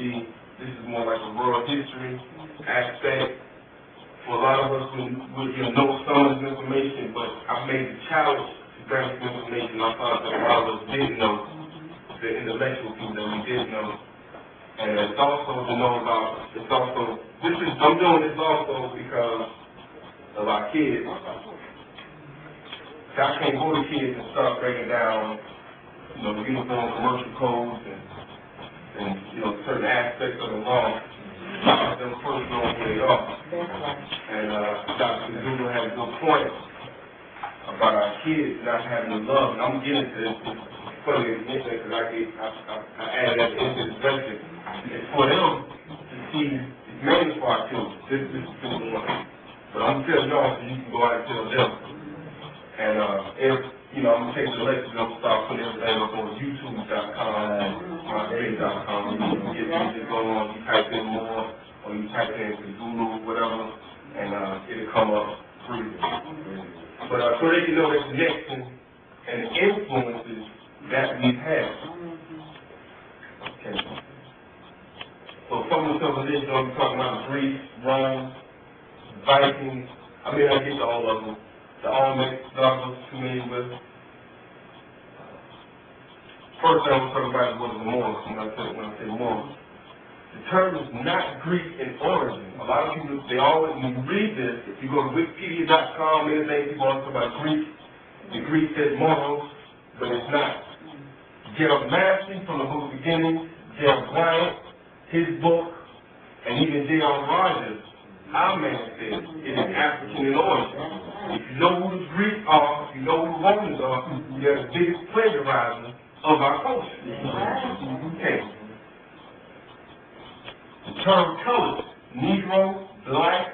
This is more like a world history aspect. For a lot of us, we know some of this information, but I've made the challenge to bring some information I thought that a lot of us didn't know, the intellectual people that we didn't know. And it's also to know about, I'm doing this also because of our kids. So I can't go to kids and start breaking down, uniform commercial codes and certain aspects of the law. Let them first know who they are. And Dr. Diallo has a good point about our kids not having the love. And I'm getting to this. It's funny because I added that into the discussion. It's for them to see, it's mainly for our children. This is the one. But I'm going to tell y'all so you can go out and tell them. And if, I'm going to take the lectures, I'm going to start putting everything up on YouTube.com, mypage.com. You can get music going on, you type in more, or you type in Zulu, whatever, and it'll come up free. But so they can know the connection and the influences that we've had. Okay. So some of the civilization I'm talking about Greece, Rome, Vikings. I mean, I get to all of them. The Olmecs, Douglas, familiar with. First thing I'm talking about is what is the Moorish when I say Moorish. The term is not Greek in origin. A lot of people, when you read this, if you go to Wikipedia.com, anything, people always talk about Greek. The Greek says Moros, but it's not. Gerald Massey from the book Beginning, Gerald Bryant, his book, and even J.R. Rogers, our man says it is African in origin. If you know who the Greeks are, if you know who the Romans are, they're the biggest plagiarizers of our culture. Okay. The term color, Negro, black,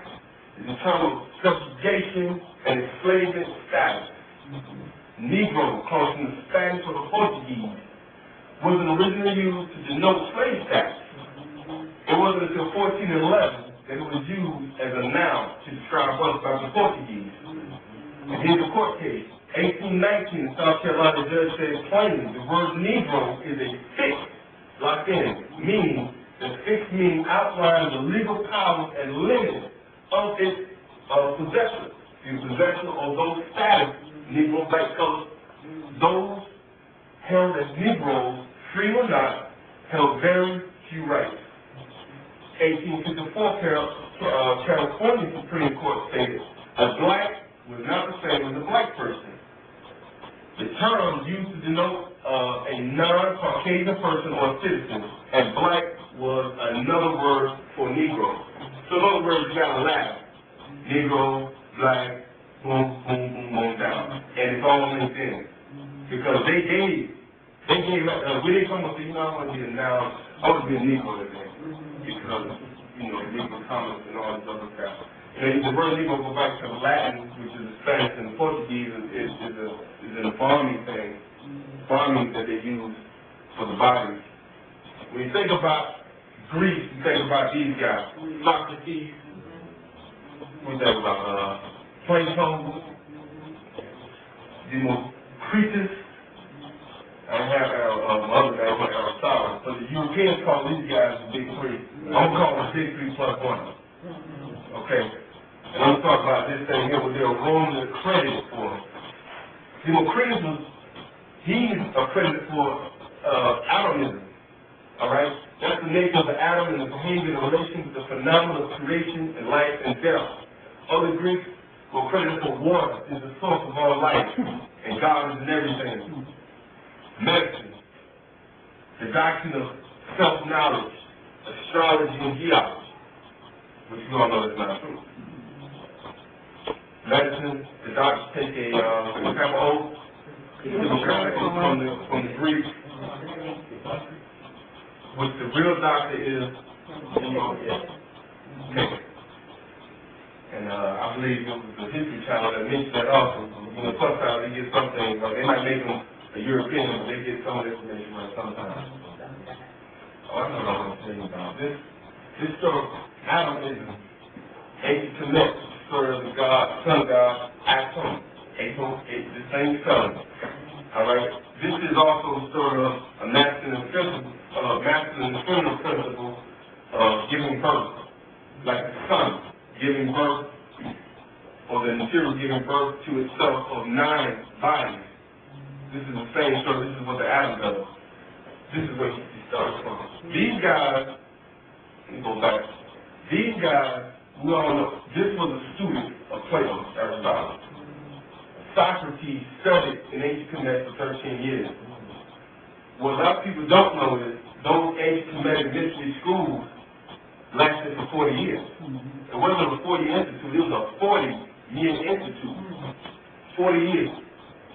is a term of subjugation and enslavement status. Negro comes from the Spanish or the Portuguese, wasn't originally used to denote slave status. It wasn't until 1411 that it was used as a noun to describe us by the Portuguese. And here's a court case. 1819, the South Carolina judge said plainly the word Negro is a fixed, locked in, meaning that fixed means outlines the legal powers and limits of its possessor. The possessor of those status, Negro, black, color, those held as Negroes, free or not, held very few rights. 1854, California Supreme Court stated, a black was not the same as a black person. The term used to denote a non-Caucasian person or citizen, and black was another word for Negro. So in other words, you got a laugh. Negro, black, boom, boom, boom, boom, down. And it's all linked in. Because they gave, we didn't come up with, I want to be a noun, I want to be a Negro today. Because, legal comments and all this other stuff. The word Negro go back to the Latin, which is the Spanish, and the Portuguese is an farming thing, farming that they use for the bodies. When you think about Greece, you think about these guys, Socrates, what you think about Plato, Democritus, I have other guys like Aristotle, but the Europeans call these guys the Big Three. I'm calling them Big 3 plus 1. Okay. And I'm talking about this thing here, what they're wrongly accredited for. Democritus he's accredited for atomism. Alright? That's the nature of the atom and the behavior in relation to the phenomena of creation and life and death. Other Greeks were credited for water is the source of all life, and God is in everything. Medicine, the doctrine of self-knowledge, astrology and geology, which we all know is not true. Medicine, the doctors take a type of oath, from the Greeks, which the real doctor is, okay. And I believe it was the History Channel that mentioned that also. Sometimes they get something, they might make them a European, but they get some of the information right sometimes. Oh, I know what I want to tell you about. This story, atomism, ancient Kemetic, the story of the God, sun god, Atom, the same sun. Alright? This is also the story of a masculine and feminine principle giving birth, like the sun giving birth, or the material giving birth to itself of 9 bodies. This is the same story. This is what the atom does. This is where he starts from. These guys, let me go back. These guys, we all know, this was a student of Plato, Aristotle. Socrates studied in ancient Kemetic for 13 years. What a lot of people don't know is those ancient Kemetic mystery schools lasted for 40 years. It wasn't a 40-year institute, it was a 40-year institute. 40 years.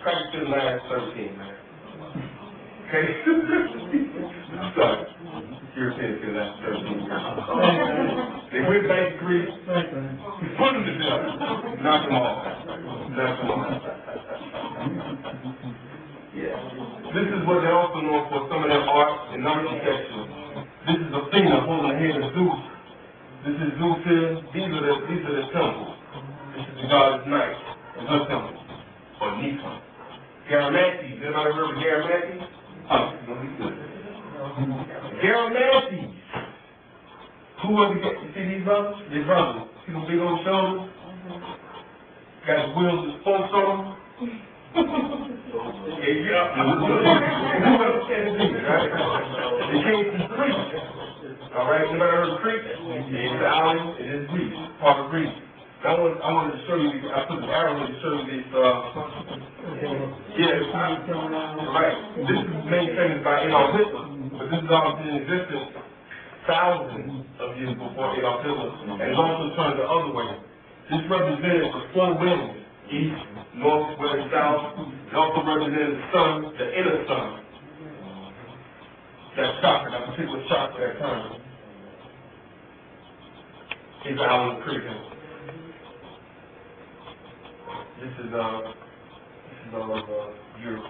Practically the last 13, man. Okay? Sorry. Europeans for the last 13 years. They went back to Greece, put them to death, knock them off. Knock them off. Yeah. This is what they're also known for, some of their art and architecture. This is Athena holding the head of Zeus. This is Zeus here. These are the temples. This is the goddess night, and her temple, or Nisa. Garamantes. Everybody heard of Garamantes? Oh, no, he's good. Garamantes. Who was he? You see these brothers? These brothers. See them big old shoulders? Got the wheels and spokes on them? They came from Crete. All right, anybody heard of Crete? It's the island, it is Greece, part of Greece. I wanted to show you, I put the arrow to show you this, right. This is made famous by Adolf Hitler, but this is all been in existence thousands of years before Adolf Hitler, and it's also turned the other way. This represented the 4 winds, east, north, west, south. It also represented the sun, the inner sun. That chakra, that particular chakra, that time. He's the island of Crete. This is all of Europe.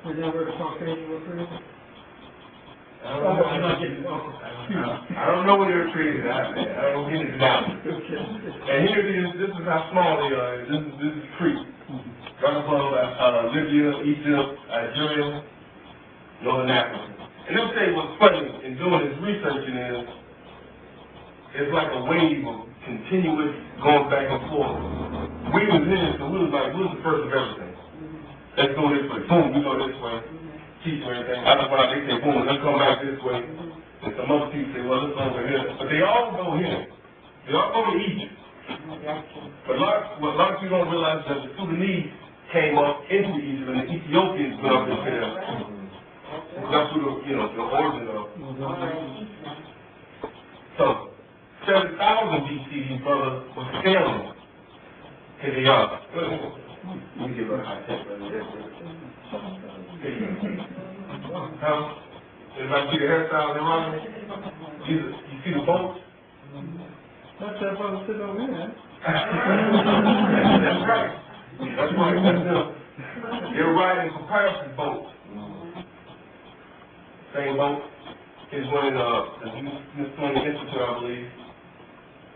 Was that where the Caucasian was created? I don't know where they were created at, man. I don't get it down. And here it is. This is how small they are. This is Crete. Right above Libya, Egypt, Algeria, Northern Africa. And they'll say what's funny in doing this researching is it's like a wave of continuous going back and forth. We was in it, so we was the first of everything. Let's go this way. Boom, we go this way. Teach or anything. I just want to say, boom, let's come back this way. And some other people say, well, let's go over here. But they all go here. They all go to Egypt. But what a lot of people don't realize is that the Sudanese came up into Egypt and the Ethiopians went up into there. That's who the origin of. So, 7,000 BC, these brothers were sailing to the Let me give her a high tech right there. Everybody see the hairstyles they're running? You see the boats? That's that brother sitting over here. That's right. That's right. They're riding comparison boats. Same boat. There's one in the Smithsonian Institute, I believe.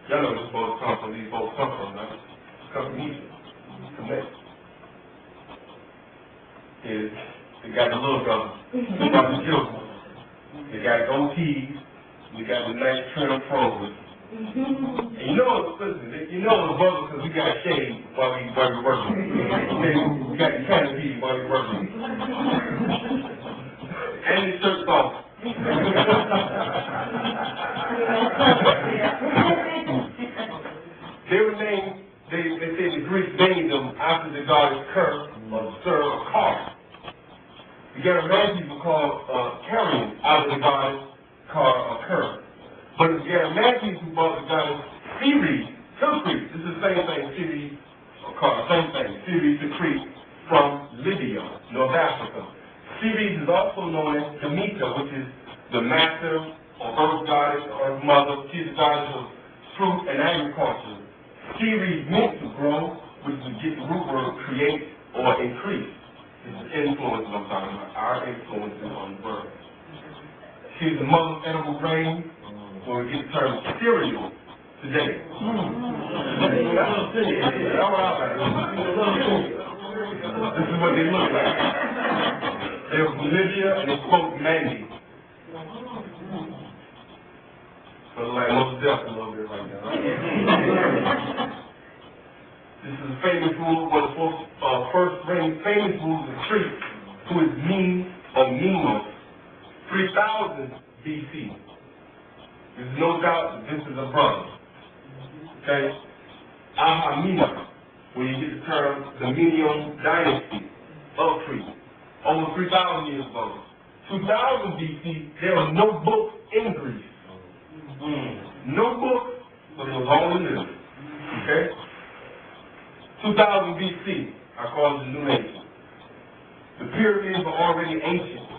Y'all know this boat come from. These boats come from, right? Come from Egypt. Kemetic. They got the little brothers. They got the children. They got goatees. They got the nice trim frozen. And you know it's brothers because we got shade while we working. We got the canopy while we working. And the shirt's off. They were named, they say the Greeks named them after the goddess Ker, or Sir, or Kar. The Garamantes were called carriers out of the goddess Kar or Ker. But it's Garamantes who brought the goddess Ceres to Crete. This is the same thing, Ceres or Kar, same thing, Ceres to Crete from Libya, North Africa. Ceres is also known as Demeter, which is the master or earth goddess or earth mother. She's the goddess of fruit and agriculture. Ceres meant to grow, which would get the root word create or increase. This is influence I'm talking about, our influences on the bird. She's the mother of edible grain, where we get the term cereal today. This is what they look like. They were from Libya and they spoke Mandi. So like most death a little bit right now. This is a famous rule, one of the first famous rules of Crete, who is Minos, 3000 BC. There's no doubt that this is a brother. Okay? Ahamina, where you get the term the Medium Dynasty of Crete, over 3,000 years ago. 2000 BC, there were no books in Greece. No books, but it was only living. Okay? 2000 BC, I call it the New Nation. The pyramids were already ancient.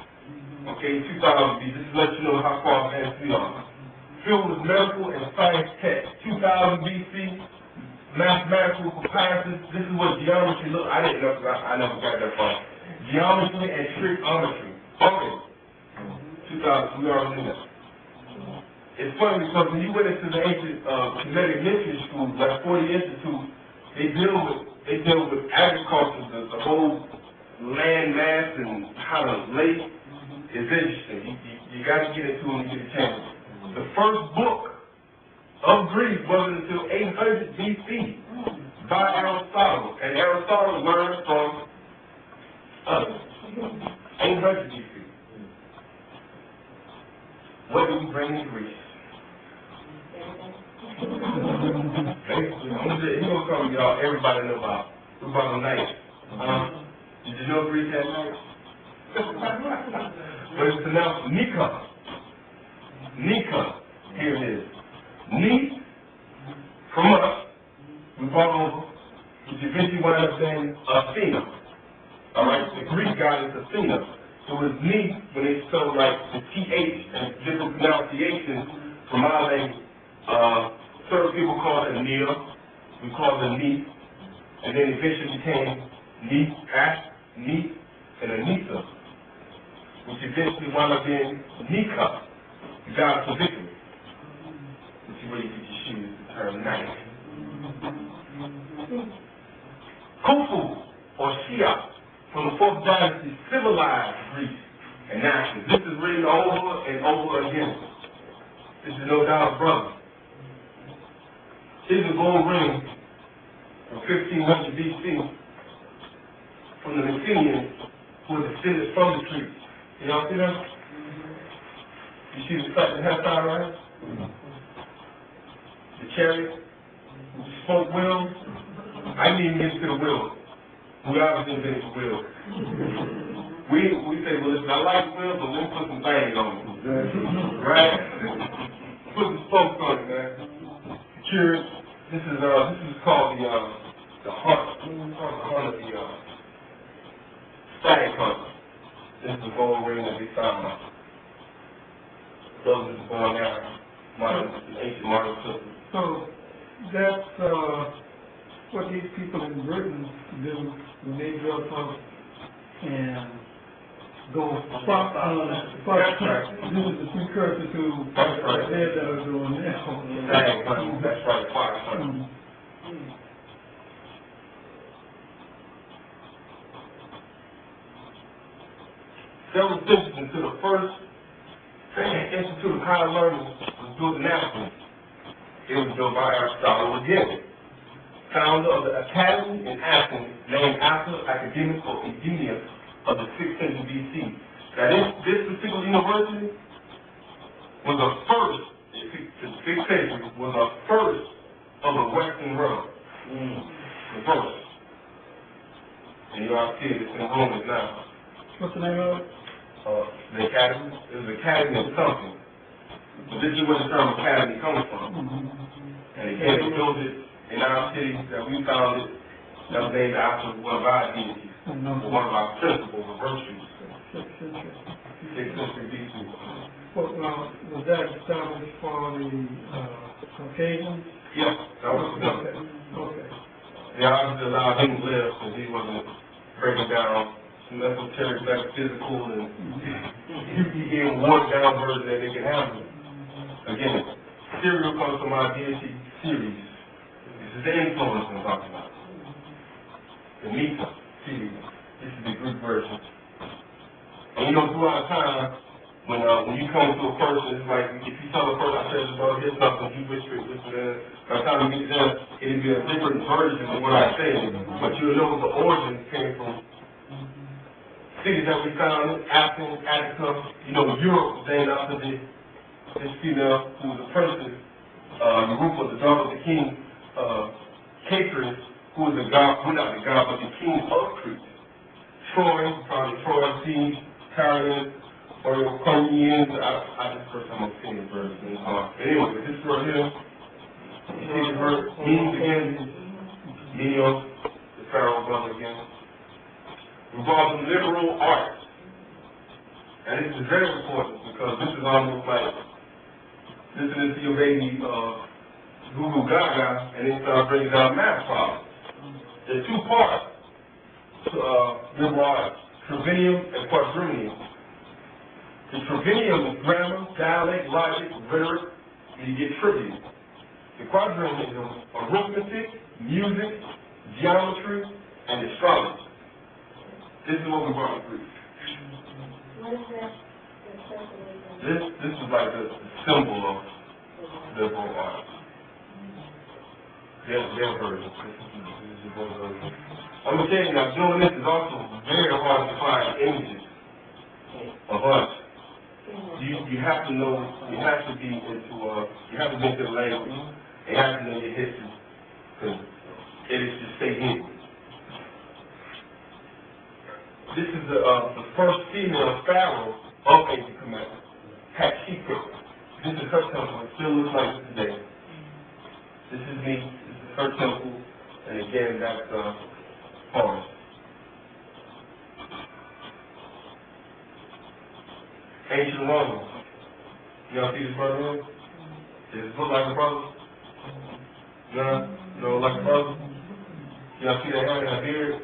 Okay, 2000 BC, just to let you know how far advanced we are. Filled with medical and science texts. 2000 BC, mathematical comparisons. This is what geometry looked. I didn't know, I never got that far. Geometry and trigonometry. Okay. 2000, we already knew that. It's funny because when you went into the ancient Kemetic Empire school, like 40 Institute, they deal with agriculture, the whole land mass and how to lay is interesting. You got to get into it when you get a chance. The first book of Greece wasn't until 800 BC by Aristotle, and Aristotle learned from others. 800 BC. What do we bring in Greece? Basically, he's going to come y'all, everybody know about. What about the night? Did you know Greece had night? But it's pronounced Nika. Nika. Here it is. Ni, from us, we brought over, which eventually wound up saying Athena. Alright, the Greek goddess Athena. So it's Ni when they spell like the TH and different pronunciations from our language. Certain people call it Nia, we call it Ni, and then eventually became Ni, and Anita, which eventually wound up being Nika, the goddess of victory. Which is where you get your shoes, the term night. Khufu, or Shia, from the 4th dynasty, civilized Greece and nations. This is written over and over again. This is no doubt a brother. Here's a gold ring from 1500 BC from the Messenians who were descended from the Greeks. Y'all see that? You see the hairstyle, right? The chariot, the spoke wheels. I didn't even get to the wheels. We obviously invented the wheels. We say, well, listen, I like wheels, but let's put some things on it. Right? Put some spokes on it, man. Chariot. This is called the hunt. It's called the hunt of the stag hunt. This is the gold ring that we found. Those are born now. Ancient modern systems. So that's what these people in Britain do when they drill tunnels and go spot This is the precursor to what they're doing now. That's right, fire hunting. Several centuries into the first Institute of Higher Learning was built in Athens. It was built by Aristotle again, founder of the Academy in Athens, named after academic or Eugenius of the 6th century BC. Now this particular university was the first, the 6th century, was the first of the Western world. The first. And you all see it, it's in Romans now. What's the name of it? The Academy. It was Academy of something. So this is where the term Academy comes from. And again, they built it in our city that we founded, that was named after one of our deities, one of our principles or virtues. 6th century BC. Was that established for the Caucasians? Yes, that was the Okay. They obviously allowed him to live because he wasn't breaking down some esoteric, metaphysical, and he gave a watered down version that they could handle. Again, cereal comes from our deity series. This is the influence I'm talking about. The Mika series. This is the Greek version. And you know, throughout time, When you come to a person, it's like if you tell a person, I said, well, here's something, you whisper it, by the time you get done, it'll be a different version of what I said, but you'll know the origin came from cities that we found in Athens, Attica, Europe was named after this female who was a princess, Europa, the daughter of the king, Kemetic, who was the god, well, not the god, but the king of Crete. Troy, probably Troy, Siege, Tyrians, or your Corinthians. I this first time I'm seeing this verse. Anyway, this right here, you see the verse, means again, Neos, the Pharaoh brother again, revolves in liberal arts. And this is very important because this is almost like listening to your baby Goo Gaga and then start breaking down math problems. There's two parts to liberal arts, trivenium and quadrivium. The trivenium is grammar, dialect, logic, rhetoric, and you get trivia. The quadrivium is arithmetic, music, geometry, and astrology. This is what we brought to Greece. What is that? This is like the symbol of liberal arts. Their version. This is their version. I'm going to tell you now, doing this is also very hard to find images of us. You have to know, you have to be into the language, you have to know your history, because it is just stay hidden. This is the first female pharaoh of ancient Kemetic, Sekou. This is her temple, it still looks like it today. This is me, this is her temple, and again, that's Moorish. Ancient Romans. Y'all see this brother here? Does this look like a brother? No, like a brother? Y'all see that hair and that beard?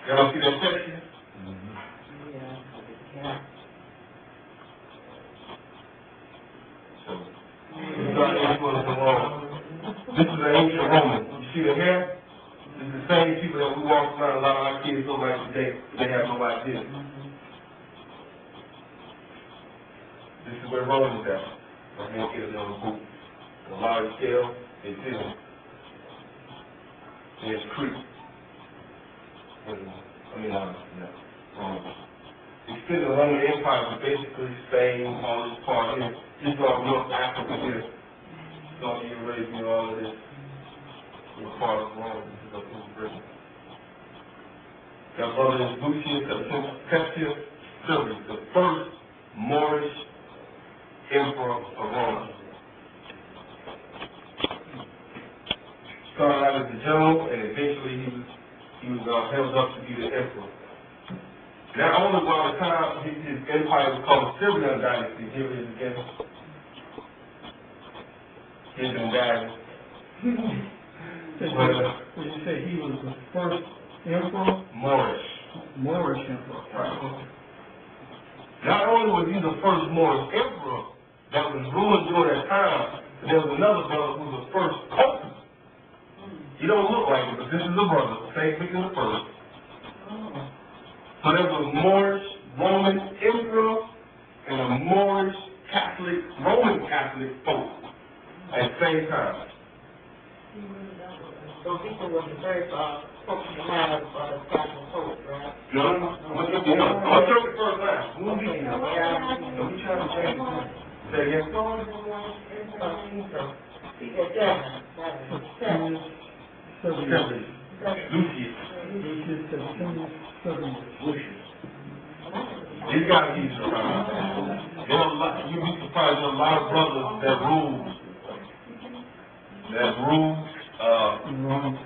Y'all see that texture? So, this is our influence in Rome. This is an ancient Roman. You see the hair? This is the same people that we walk around, a lot of our kids look like today. They have no idea. This is where Rome is at. I'm going to get a little boot. The large scale, it's in. There's Crete. Rome. Extended Roman Empire was basically Spain, all this part here. This is all North Africa here. Saudi Arabia, all of this was part of Rome. This is up in Britain. Got brothers Lucius, the first Moorish emperor of Rome. Started out as a general, and eventually he was held up to be the emperor. Not only by the time his empire was called the Syrian dynasty, here it is again. Here's been died. Did you say he was the first emperor? Moorish emperor. Right. Not only was he the first Moorish emperor that was ruling during that time, but there was another brother who was the first pope. He don't look like it, but this is a brother, same thing as the first. So there was a Moorish Roman emperor and a Moorish Roman Catholic pope at the same time. So Victor was the first pope to have the Catholic pope, right? No. I'll show you the first line. Don't be trying to change it. Say again. Lucius. These guys use it around. You'd be surprised, there are a lot of brothers that rule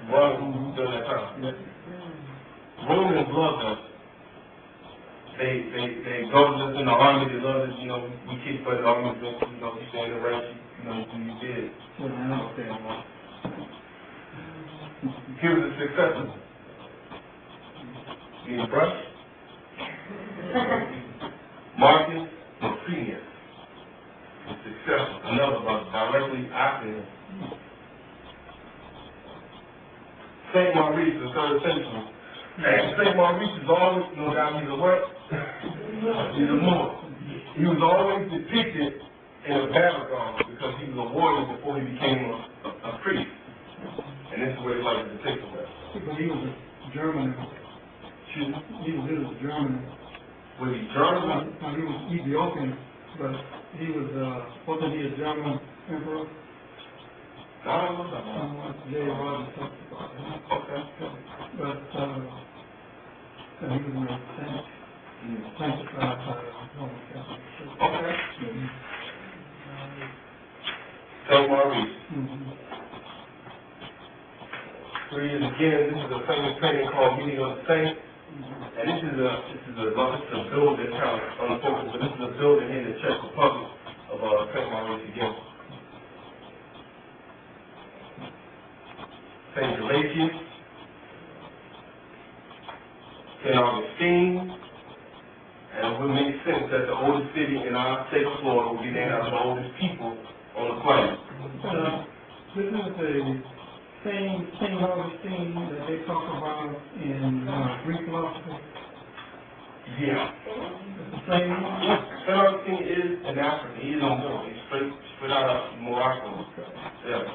Rome during that time. Romans loved us. They go to us in the army, they love us, we kick butt in the army, you stand around, you did. He was a successor. You need a brush? Marcus Licinius, a successor, another brother, directly after him. St. Maurice, the 3rd century. And St. Maurice is always, that he's a what? He's a Moor. He was always depicted in a battle garb because he was a warrior before he became a priest. And this is what he liked to depict him as. But he was a German. He was German. Was he German? No, he was Ethiopian, but he was, wasn't he a German emperor? I don't know about that. Jay Rogers talked about him. Okay. But, he was a saint. Sanctified by Roman Catholic Church. Okay. St. Maurice. Three is again, this is a famous painting called Meeting of the Saints. And this is a building, kind of unfocused, but this is a building here in the Czech Republic of St. Maurice again. St. Gelasius, St. Augustine, and it would make sense that the oldest city in our state of Florida would be named after the oldest people on the planet. This is the same St. Augustine that they talk about in Greek philosophy. Yeah. It's the same one. St. Augustine is an African. He is a Moor. He's straight out of Morocco. Yeah.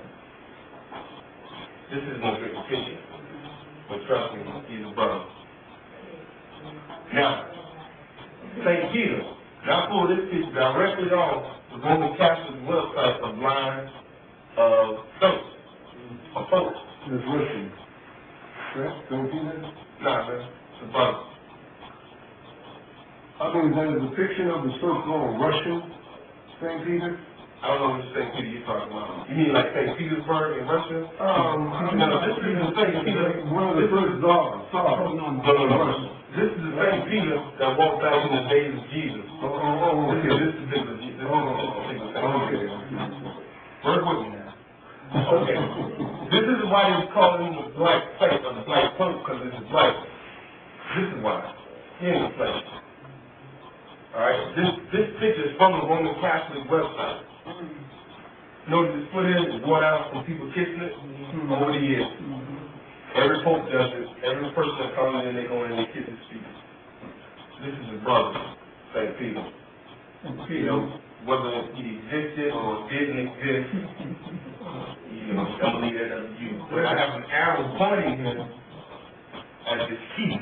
This is no great picture. But trust me, he's a brother. Now, St. Peter. Now I pulled this picture directly off the Roman Catholic website of Line of Saints. Of folks. That's Russian. Right? St. Peter? Nah, man. It's a brother. I mean, that is a depiction of the so-called Russian St. Peter? I don't know which St. Peter you're talking about. You mean like St. Petersburg in Russia? No, this isn't St. Peter. One of the first czars. No. This is the St. Peter that walked back in the days of Jesus. Okay. This is the Jesus. Okay. Work with me now. Okay. This is why they call him the Black Saint or the Black Pope, because this is black. This is why. He ain't a place. Alright? This picture is from the Roman Catholic website. Notice it's put in, it's worn out from people kissing it over the years. Every Pope does it. Every person that comes in, they go in and they kiss his feet. This is his brother, St. Peter. You know, whether he existed or didn't exist, you know, I'm going to leave that up to you. But I have an arrow pointing him at this key.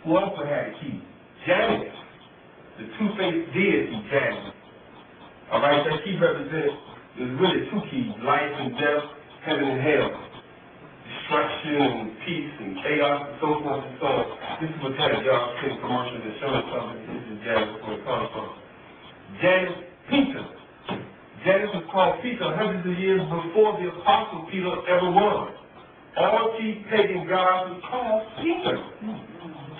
Who also had a key? Janus, the two-faced deity Janus. Alright, that key represents, there's really two keys, life and death, heaven and hell. Destruction and peace and chaos and so forth and so on. This is what kind of job in commercial insurance company. This is Janus, where it comes from. Janus Peter. Janus was called Peter hundreds of years before the Apostle Peter ever was. All chief pagan gods were called Peter.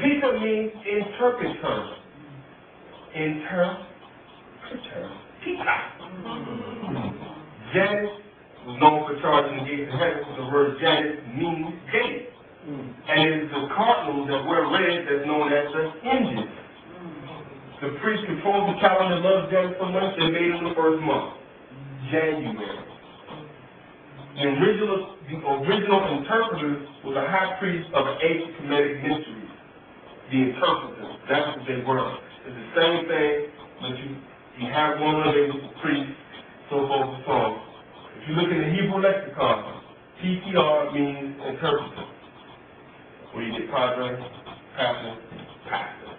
Peter means interpreter. Interpreter. Peter. Janus was known for charging the gates of heaven, because the word Janus means gate. And it is the cardinals that wear red that's known as the hinges. The priest controls the calendar and loves Janus so much they made him the first month, January. The original interpreter was a high priest of the 8 Kemetic mysteries. The interpreters, that's what they were. It's the same thing, but you have one of them, priest, so forth and so on. If you look in the Hebrew lexicon, PTR means interpreter. Where you get padre, pastor, pastor.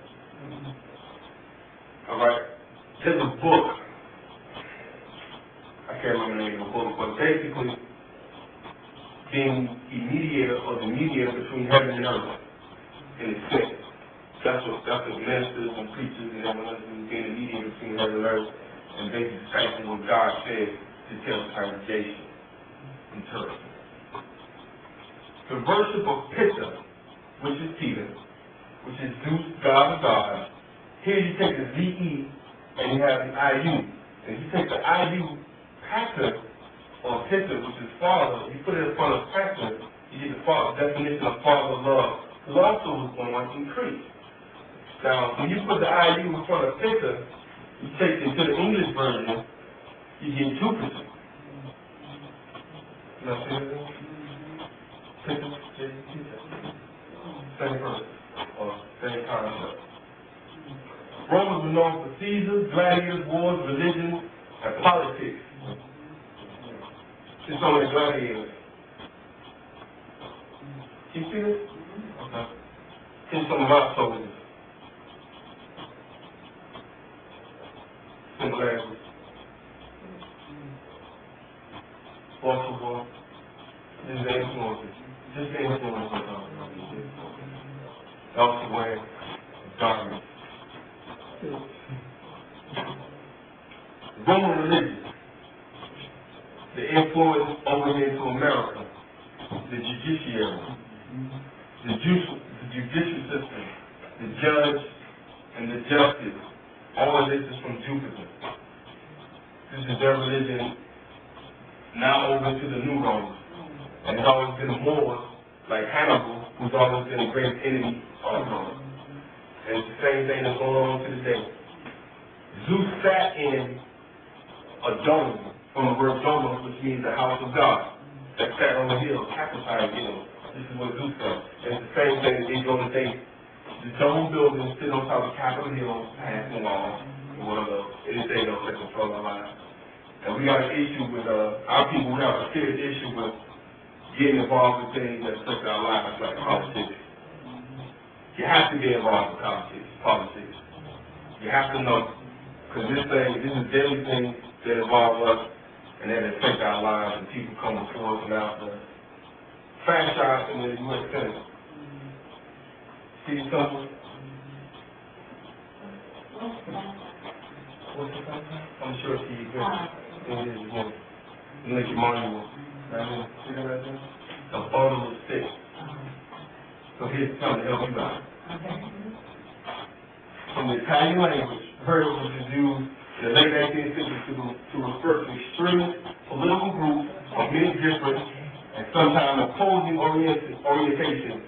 Alright? There's a book. I can't remember the name of the book, but basically being a mediator or the mediator between heaven and earth in a sense. That's what ministers and preachers and everyone else is being a mediator between heaven and earth and basically discipling what God says to tell the congregation in church. The worship of Pitta, which is Peter, which is Zeus, God of God. Here you take the Z-E and you have the I-U. And if you take the I-U, Pater, or Pitta, which is Father, you put it in front of Pater, you get the definition of Father love, who also was born in Crete. Now, when you put the I-U in front of Pitta, you take it to the English version, you get Jupiter. You know what I'm saying? Pitta, same verse, or same concept. Romans were known for Caesars, gladiators, wars, religion, and politics. It's only gladiators. You see this? Okay. Here's some of our soldiers. Similarities. Also, this is the influences. Just the influence of also wearing garments. Roman religion. The influence over here to America. The judiciary. The judicial system. The judge and the justice. All of this is from Jupiter. This is their religion now over to the New Rome. And it's always been a Moor, like Hannibal, who's always been a great enemy of Rome. And it's the same thing that's going on to this day. Zeus sat in a dome, from the word domos, which means the house of God, that sat on the hill, Capitine Hill. This is what Zeus does. And it's the same thing that they go to say. The dome building sit on top of Capitol Hill, passing walls, or whatever, anything else that control our lives. And we got an issue with, our people, we have a serious issue with getting involved with things that affect our lives, like politics. You have to get involved with politics. You have to know, because this is daily things that involve us and that affect our lives, and people come before us and after. Fast shots in the U.S. Senate. See something? What's the time? I'm sure she good. It is good. Look at monument. Right here. See that right there? The bottom of six. So here's something to help you out. From the Italian language, heard was used in the late 19th century to refer to extremist political groups of many different and sometimes opposing orientation.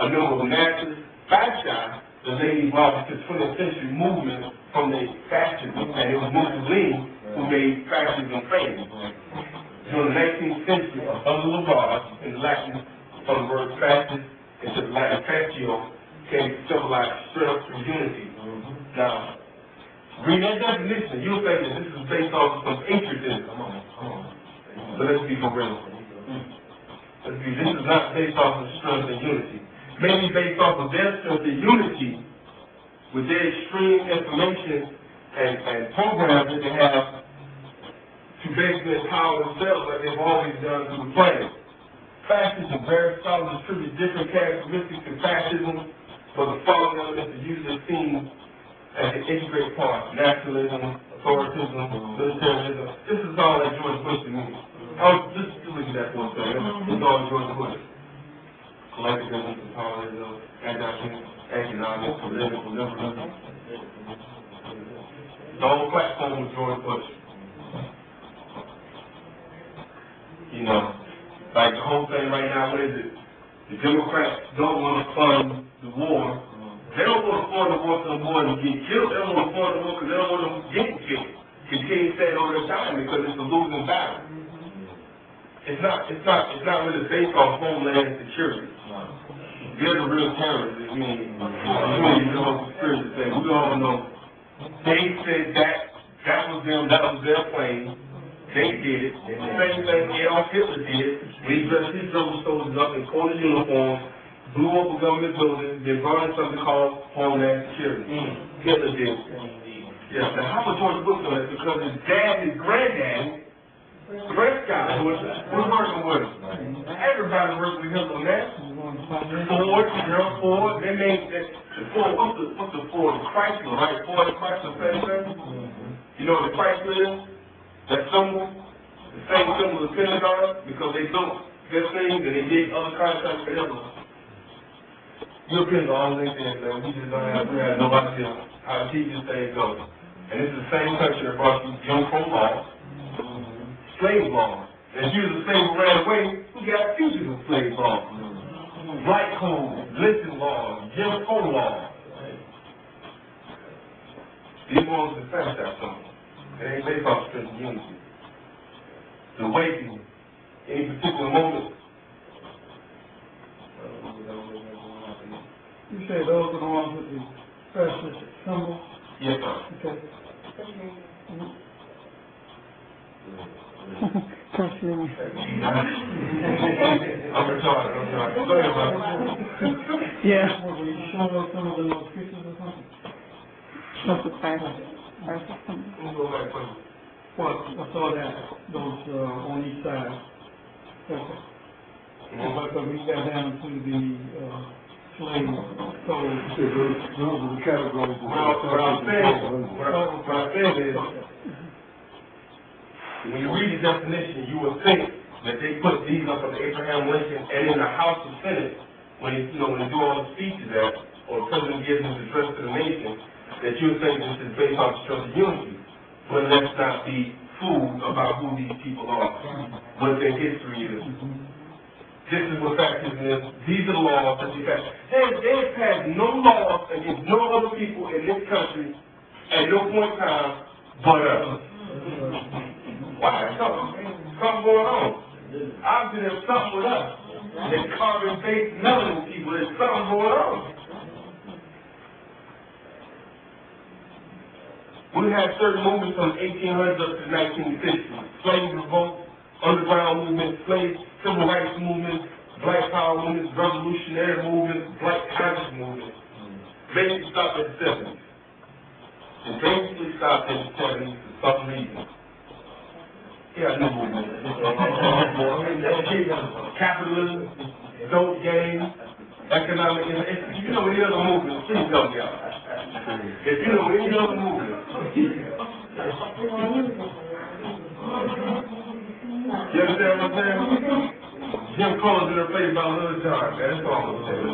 A number of masses. Fascia, the lady brought to the 20th century movement from the fascism, and it was Mussolini who made fascism famous. During the 19th century, a bundle of bars in Latin from the word fascist into the Latin fascio came to symbolize strength and unity. Now, read that definition, you'll say that this is based off of some patriotism. Come on. But let's be for real. This is not based off of strength and unity. Maybe based off of their strength and unity with their extreme information and programs that they have to basically empower themselves like they've always done through the plan. Fascism, various scholars attribute different characteristics to fascism, but the following elements are usually seen as the integrated part: nationalism, authoritarianism, militarism. This is all that George Bush to me. Just look at that for a second. This is all George Bush. Collectivism, empowerism, economic, political, liberalism. The whole platform was George Bush. You know, like the whole thing right now, what is it? The Democrats don't want to fund the war. They don't want to fund the war for the war to get killed. They don't want to fund the war because they don't want them to get killed. Continue staying over their time because it's a losing battle. It's not really based on homeland security. They're the real terrorists. I mean, the whole conspiracy thing. We all know. They said that was them. That was their plane. They did it. The same thing Adolf Hitler did. We dressed his German soldiers up in color uniforms, blew up a government building, then burned something called Homeland Security. Hitler did it. Yes. Now, how was George Bush doing that? Because his dad, his granddad, Red Sky was working with him. Everybody worked with him on that. Ford, Gerald Ford, they made that. Ford, what's the Ford? Chrysler, right? Ford Chrysler, same thing. You know what the Chrysler is? That symbol, the same symbol as Pentagon, because they built their things and they did other contracts for Hitler. Europeans are all linked in, man. We just don't have no idea how to keep this thing going. And it's the same country that brought you Jim Crow laws. Slave laws. As you the slave ran away, we got fugitive slave laws. Black code, lynching laws, Jim Crow laws. These ones are fast out something. It ain't based off strength and unity. The awakening, any particular moment. You say those are the ones with the fascist symbol? Yes, sir. Okay. I'm retarded. Go ahead, brother. Yeah. Will you show us some of the pictures or something? What's the price? Let me go back for you. Well, I saw that, those, on each side. Okay. But we got down to the, slaves, so. Those are the categories. What I'm saying is, when you read the definition, you would think that they put these up on Abraham Lincoln and in the House of Senate, when they, when they do all the speeches at, or the president gives his address to the nation, that you would think this is based on the strength of unity. But let's not be fooled about who these people are, what their history is. This is what fascism is. These are the laws that they pass. They have passed no laws against no other people in this country at no point in time but us. Why? Something going on. Obviously, there's something with us. They're carbon-based melanin people. There's something going on. We had certain movements from the 1800s up to the 1950s. Slave revolt, underground movement, slave civil rights movement, black power movements, revolutionary movements, black conscious movements. Basically stopped at the 70s. And basically stopped at the 70s for some reason. Yeah, new movement. Capitalism, dope game, economic, if you know any other movement, please help me out. If you know any other movement, you understand what I'm saying? Jim Crow is in a place by Little John, man. That's all I'm saying.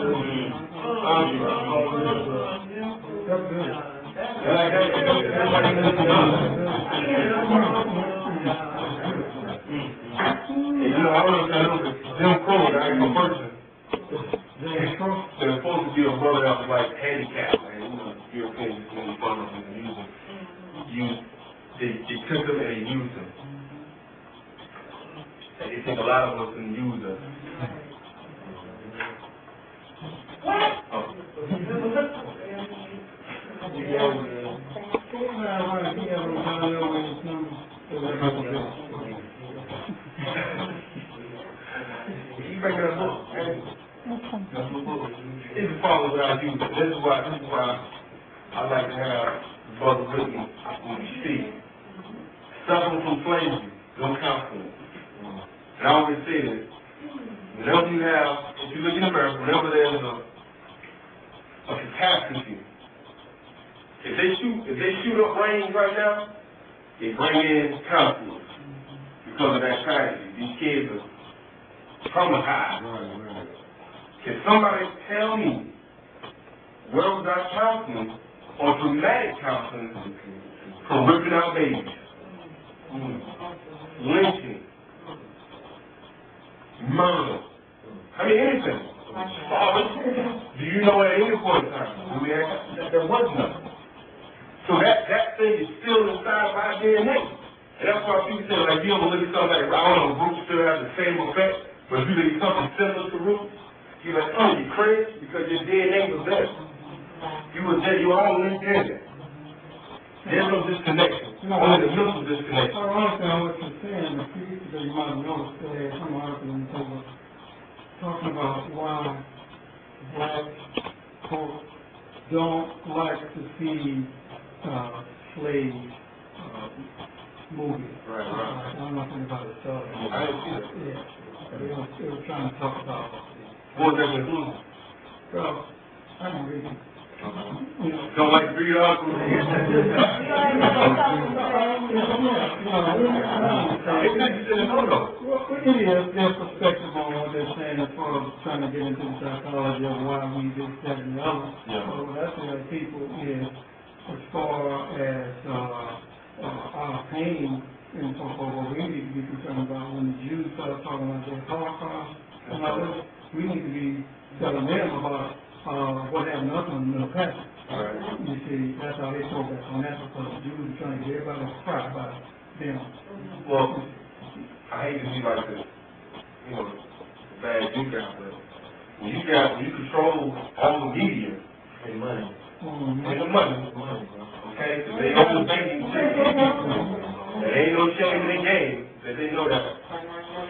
You know, I don't know if I know, but Jim Crow is an actual person. They're supposed to be a brother that was like handicapped, man. You know, Europeans just made fun of him and they took him and they used him. And they think a lot of us can use us. You bring that book, man. This is probably what I do. This is why I like to have brothers with me when we speak. Suffering from slavery, don't count for it. And I always say this, whenever you have, if you look in America, whenever there's a catastrophe, if they shoot up range right now, they bring in conflict because of that tragedy. These kids are traumatized. Can somebody tell me where was our counseling or dramatic counseling for ripping out babies, lynching, murder? I mean, anything. Do you know at any point in time there was nothing? So that thing is still inside of our DNA. And that's why people say, like, you ever look at something like, I don't know, roots still have the same effect, but if you look at something similar to roots, you're like, oh, you cringe because your DNA was there. You were there, you were all in there. There's no disconnection. Only the mental disconnection. I understand what you're saying. A few weeks ago, you might have noticed that there was some article in the paper talking about why black folks don't like to see slave movies. Right. I don't know anything about it. So, I didn't see that. yeah. They were trying to talk about. What was that conclusion? Well, I don't read it. Don't like to read articles? Well, it is their perspective on what they're saying as far as trying to get into the psychology of why we do that and the other. Yeah. So what I tell people is, as far as our pain and so forth, what we need to be concerned about when the Jews start talking about their Holocaust and all this, we need to be telling them about what happened to us in the Middle Country. Right. You see, that's how they focus on that because the Jews are trying to get everybody to cry about them. Well, I hate to be like this, bad Jew guy, but when you control all the media and money, and the money, okay? Because they own the banking system. There ain't no shame in the game that they know that.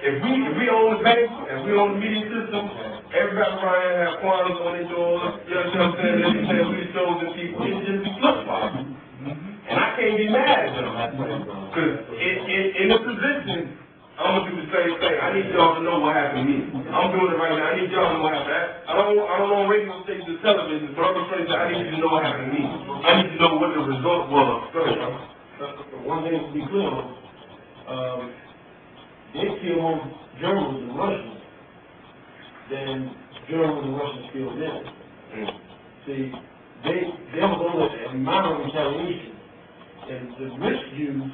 If we own the bank and we own the media system, everybody around here have quantas on their doors, you know what I'm saying? They say we the chosen people. It's just be flip-flop. And I can't be mad at them. Because in the position, I'm going to do the same thing. I need y'all to know what happened to me. I'm doing it right now. I need y'all to know what happened. I don't know radio stations or television, but I'm afraid that I need you to know what happened to me. I need you to know what the result was. Go ahead, Tom. One thing to be clear on, they kill more Germans and Russians than Germans and Russians kill them. See, they was on a minor retaliation, and the rich Jews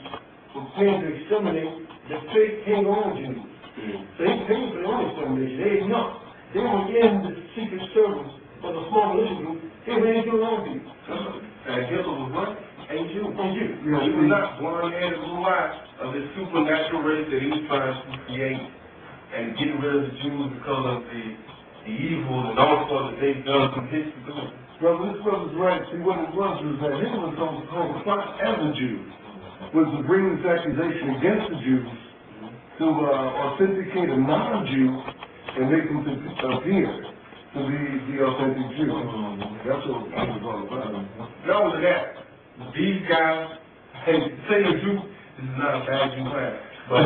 were paying to exterminate the fake king-owned Jews. So they paid for their own extermination. They ain't not. They were in the secret service for the small militia group. They were in their own people. And Hitler was what? Ain't you? Ain't you? He was not blonde-haired and blue-eyed of this supernatural race that he was trying to create and get rid of the Jews because of the evil and also that they've done some history to them. Brother, this brother's right. See, what it was that Hitler was going to fight as a Jew, was to bring this accusation against the Jews to authenticate a non-Jew and make them to appear to be the authentic Jew. That's what it was all about. Not only that, these guys, and say a Jew, this is not a bad Jew class, but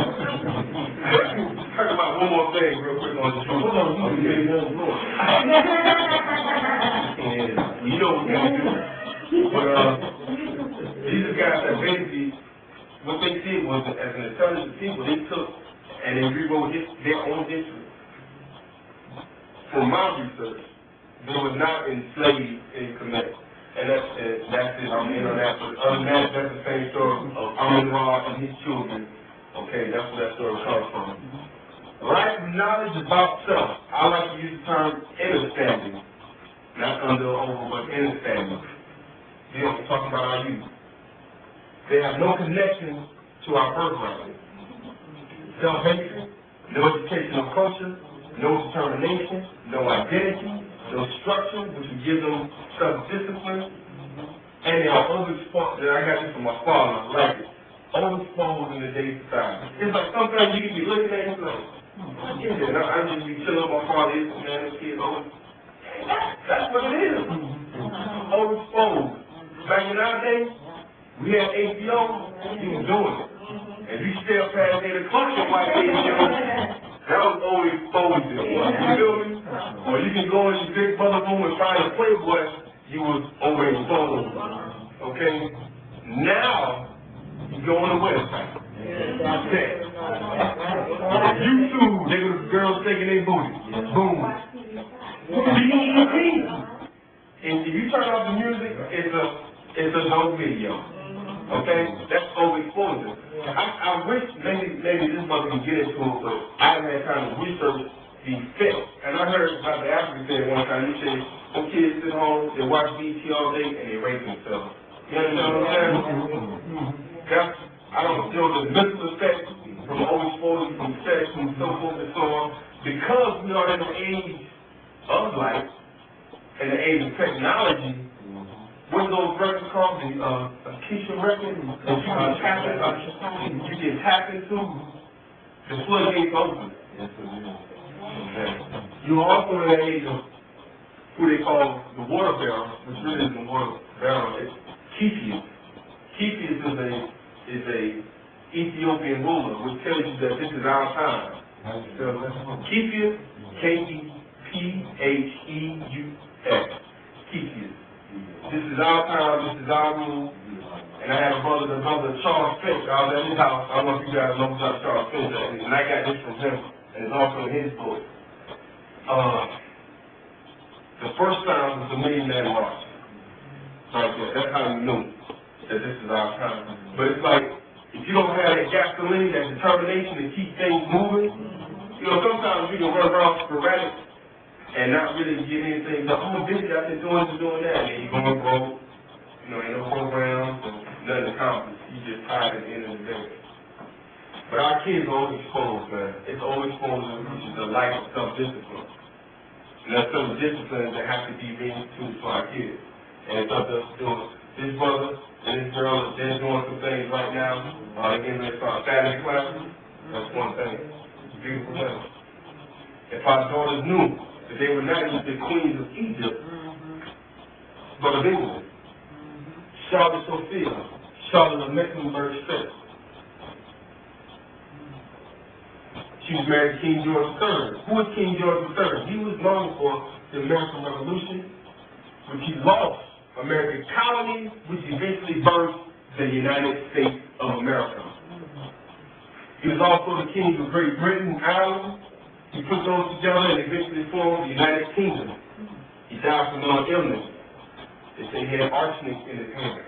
talk about one more thing real quick on the Jew. Hold on, you can get another more. And you know what we're going to do. But these are guys that basically, what they did was, as an intelligent people, they took and they rewrote their own history. From my research, they were not enslaved in Kemetic. And that's it, I'm in on that. But other than that, that's the same story of Amun-Ra and his children. Okay, that's where that story comes from. Lack of knowledge about self. I like to use the term understanding. Not under or over, but understanding. We're talking about our youth. They have no connection to our birthright. Self-hatred, no educational culture, no determination, no identity, no structure, which will give them self-discipline, and they are overexposed. I got this from my father, I like it. Overexposed in the day society. It's like sometimes you can be looking at it and like, what is it? I just be chilling with my father, man, this kid over. That's what it is. Overexposed. Back in our day, we had HBO, you was doing it. If you stay up past 8 o'clock and watch HBO, that was overexposure. You feel me? Or you can go in your big brother room and find a Playboy, you was overexposed. Okay? Now, you go on the website. YouTube, they go to girls taking their booty. Boom. And if you turn off the music, it's a no video. Okay? That's overexposure. I wish maybe this mother can get into it, but I haven't had time to research the effects. And I heard about the African said one time, you said, some kids sit home, they watch BT all day, and they rape themselves. You understand what I'm saying? That's, I don't know, the mental effects from overexposure, from sex, and so forth and so on. Because we are in the age of life, and the age of technology, what those records called, the Keisha records, that you can tap into, the floodgates open. You're also in the age of who they call the water barrel, which really isn't a water barrel, it's Kefius. Kefius is a Ethiopian ruler, which tells you that this is our time. Kefius, K-E-P-H-E-U-S. Kefius. This is our time, this is our rule. And I had a brother Charles Finch. I was at his house. I don't know if you guys know about Charles Finch, and I got this from him, and it's also in his book. The first time was the Millionaire March. Right there. That's how you knew that this is our time. But it's like, if you don't have that gasoline, that determination to keep things moving, you know, sometimes you can run around sporadic and not really get anything done. Oh, busy, I've been doing that. And you're going broke. You know, ain't no programs and nothing accomplished. You just tired at the end of the day. But our kids are overexposed, man. It's overexposure, which is a lack of self-discipline. And that's self-discipline that has to be reinstituted for our kids. And it's up to us to do it. This brother and this girl is they're doing some things right now. They're getting ready to start Saturday classes. That's one thing. Beautiful thing. If our daughters knew that they were not just the queens of Egypt, but of England. Charlotte Sophia, Charlotte of Mecklenburg-Strelitz. She was married to King George III. Who was King George III? He was known for the American Revolution, which he lost American colonies, which eventually birthed the United States of America. He was also the king of Great Britain and Ireland. He put those together and eventually formed the United Kingdom. He died from an illness. They say he had arsenic in his hand.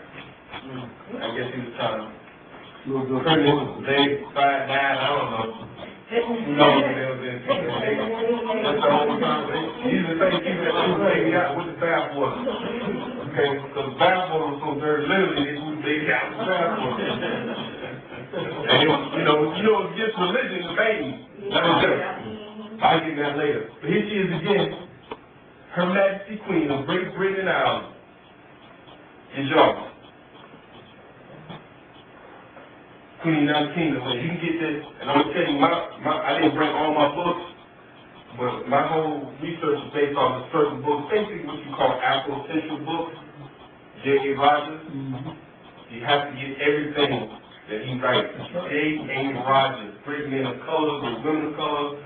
I guess he was trying to turn his leg side down, I don't know. Who knows what else in people? That's the whole time. These are the same people that threw the baby out with the bathwater. Okay, so the bathwater was so dirty, literally they threw the baby out with the bathwater. And it was, it's just religion, the baby. That was it. I'll get that later. But here she is again, Her Majesty Queen of Great Britain and Ireland. It's yours. Queen of the United Kingdom. So you can get this, and I'm going to tell you, I didn't bring all my books, but my whole research is based on certain books, basically what you call Afrocentric books. J.A. Rogers. You have to get everything that he writes. J.A. Rogers, Great Men of Color, Great Women of Color,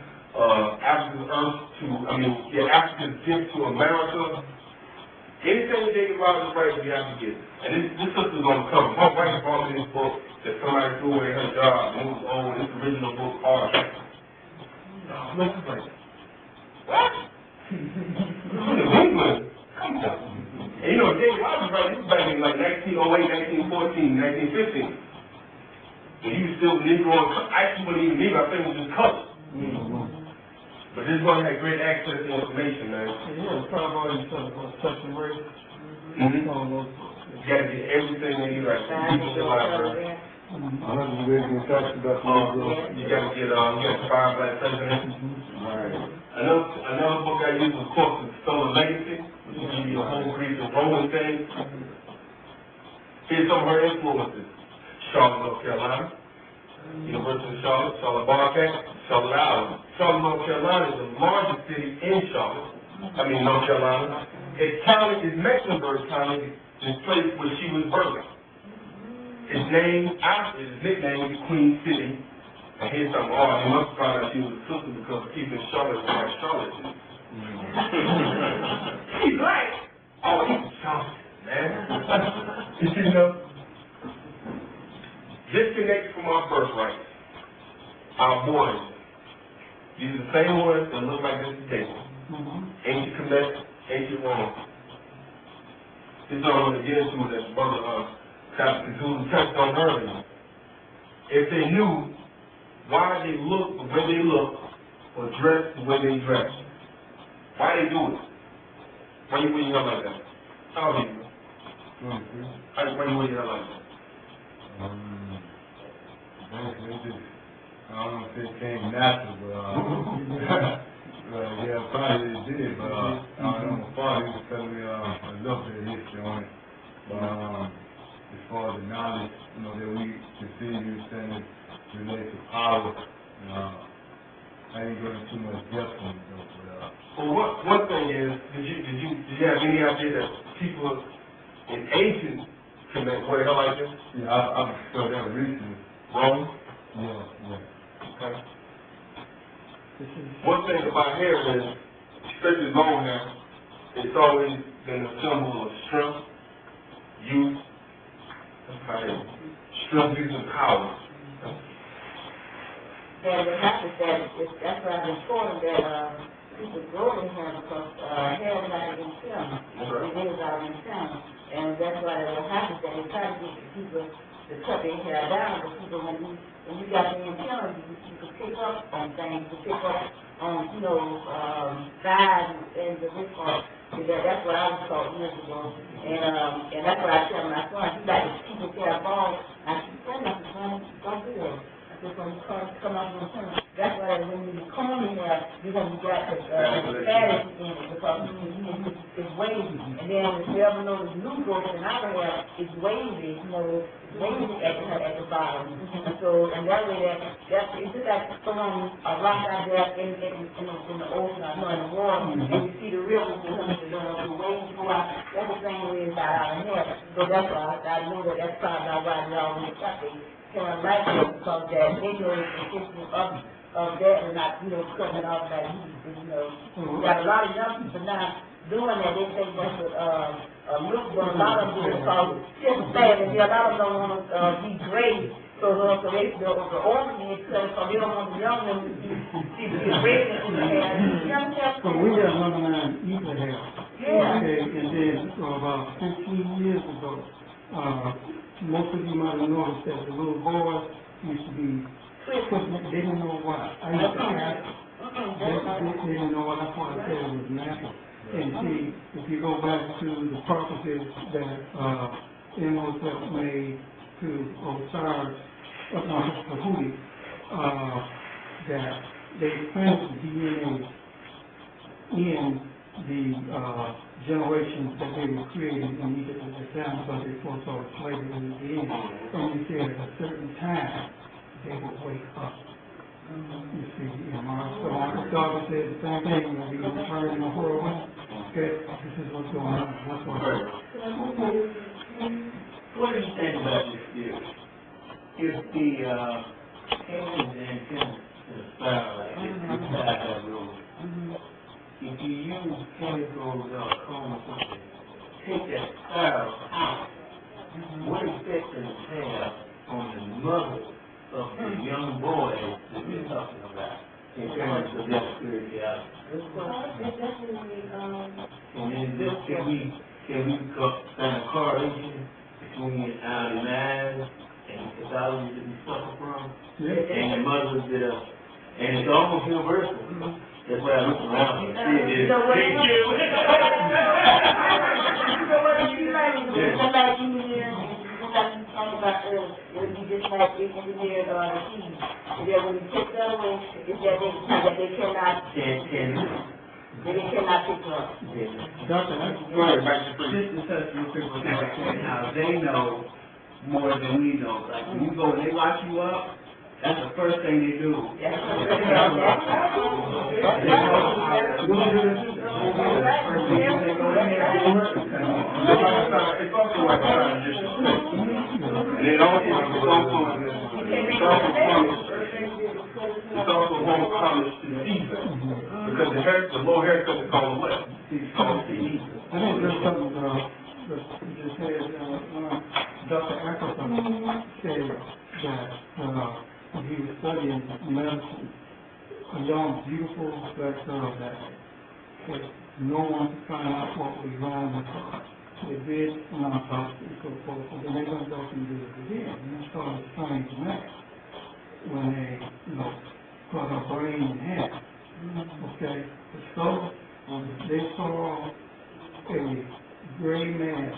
Africa's Africa's Gift to America. Anything that J.A. Rogers writes, you have to get it. And this sister's on the cover. My wife brought me this book that somebody threw away her job, and it was old, this original book, hard. Look at this. What? England? Come on. And J.A. Rogers writing this back in like 1908, 1914, 1915. When he was still a Negro, actually wasn't even Negro, I think it was just color. But this one had great access to information, man. Yeah, probably about section race. You gotta get everything that he writes. People in the library. $100 tax deduction. You gotta get Five Black Presidents. Right. Another book I use, of course, is Stolen Legacy, which will give you a whole Greek and Roman thing. Here's some of her influences. Charlotte, North Carolina. University of Charlotte, Charlotte Barcat, Charlotte Island. Charlotte, North Carolina is the largest city in North Carolina. Its county is Mecklenburg County, the place where she was birthed. Its nickname is Queen City. And here's something odd. You must find out she was a sister because people in Charlotte were like Charlotte. She's black. Oh, he's Charlotte, man. Disconnect from our birthright. Our borders. These are the same ones that look like this today. Ancient Kemetic, ancient Rome. This is all I'm going to get into that Brother Sekou touched on earlier. If they knew why they look the way they look, or dress the way they dress, why they do it? Why you wear your hair like that? How old are you? Why you wear your hair like that? I don't know if it came natural, but yeah, probably it did, but I don't know, my father was telling me a little bit of history on it, but as far as the knowledge, that we continue saying related to power, I ain't going too much depth on it though, but well, one thing is, did you have any idea that people in ancient Kemetic wear hair like this? yeah, I discovered that recently. Rome? Yeah. Okay. One thing about hair is, especially long hair, it's always been a symbol of strength, youth, strength, youth, and power. And what happens that's why I've been told that people grow their hair because hair is not in film. It is out in film. And that's why what happens that they try to get the people to cut their hair down, but people when you got the antenna, you can pick up on things, you pick up on, size and the this part. That's what I was taught years ago. And that's what I tell my son. He like to keep his hair bald. I keep telling him, don't do that. I said, when you come out with him, that's why when you comb your hair, you're going to get the status in it because you it's wavy. And then if you ever know the new growth in our hair, it's wavy, you know, it's wavy at the bottom. And so, and that way it's just like throwing a rock out there in the ocean, or in the water, and you see the rivers, the waves go out. That's the same way about our hair. So that's why I know that's probably why they always got the hair like that, because that they know it's consistent of that and not, you know, cutting it off like you know. We got a lot of young people now doing that. They think that's a look, but a lot of them do it because it's bad, and a lot of them don't want to be gray. So the older they cut, so they don't want the young ones to see the red in the hair. So we have number 9 ether hair. Yeah. Okay, and then about 15 years ago, most of you might have noticed that the little boys used to be pushing it. They didn't know why. I used to ask. They didn't know why. That's why I said it was natural. And see, if you go back to the prophecies that Imhotep made to Osiris, Tahuti, that they planted the DNA in the generations that they were created in Egypt at the time, because they foresaw slavery in the end. And they said at a certain time they would wake up. You see, so Marcus Garvey said the same thing when he was turned in the whirlwind. Okay, this is what's going on. That's what What do you think about this theory? If the aliens intend to style like this, inside that rule, if you use chemicals or comb or something, take that style out, what effect does it have on the mother of the young boys that we're talking about in terms of their spirituality? And then this, can we find a correlation between our minds and the pathology that we suffer from, and the mothers that are, and it's almost universal. That's why I look around and see this. Just like this engineered on the seed. When you take that away, it's that they cannot pick up. Doctor, Just to touch real quick what they were saying, how they know more than we know. Like when you go and they lock you up, that's the first thing they do. It's also like transition. And it also homecoming to season. Because the low haircut is called wet. It's called season. I think there's something that you just said, Dr. Ackerson said that when he was studying medicine, a young, beautiful black girl that had no one to find out what was wrong with her. They did an autopsy and so forth, and then they went back and did it again. And they started trying to match when they, cut her brain in half. Okay? So they saw a gray mass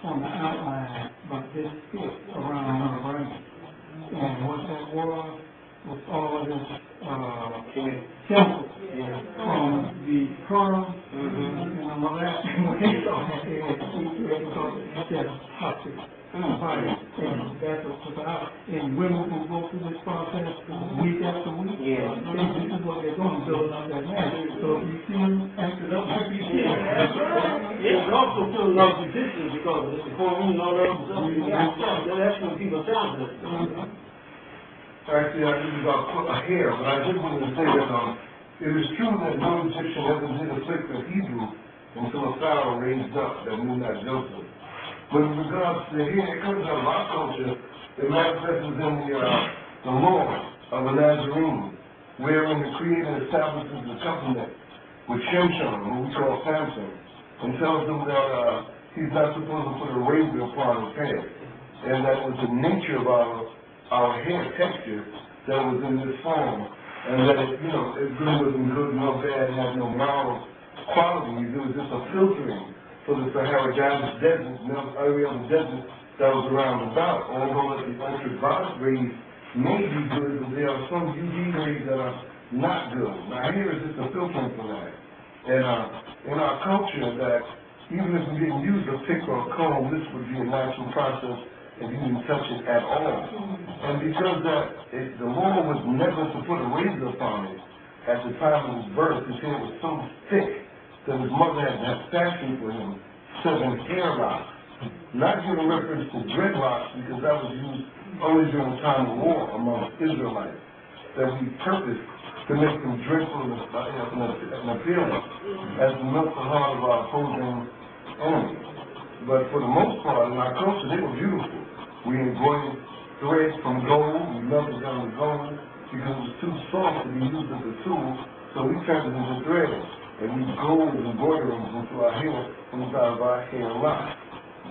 on the outline, but this thick around her brain. And what that was all of this chemicals from the kernel and all that. When they saw that, they had toxic body, and that's what was out. And women who go through this process week after week, this is what they're going to build up that mass. So if you see them acted up like you did, It's also filling up positions because it's the hormone and all that stuff. That's when people sound good. Actually, I didn't about put a hair, but I did want to say that it is true that no Egyptian ever did afflict the Hebrew until a Pharaoh raised up that knew not Joseph. But in regards to the hair, it comes out of our culture. It manifests in the law of the Nazarene, wherein the Creator establishes the covenant with Shimshon, who we call Samson, and tells them that he's not supposed to put a razor upon his head, and that was the nature of our hair texture that was in this form, and that it really wasn't good nor bad, had no moral qualities. It was just a filtering for the Sahara Desert and every other desert that was around about. Although the ultraviolet rays may be good, but there are some UV rays that are not good. Now here is just a filtering for that. And in our culture that even if we didn't use a pick or a comb, this would be a natural process and you didn't touch it at all. And because the law was never to put a razor upon it at the time of his birth, his hair was so thick that his mother had to have fashion for him 7 hair locks. Not giving reference to dreadlocks because that was used only during the time of war among Israelites, that we purposed to make them dreadful in appearance as to melt the heart of our opposing enemies. But for the most part, in our culture, they were beautiful. We embroidered thread from gold, we melted down the gold because it was too soft to be used as a tool, so we turned it into thread. And we gold embroiderings into our hair inside of our hair locks,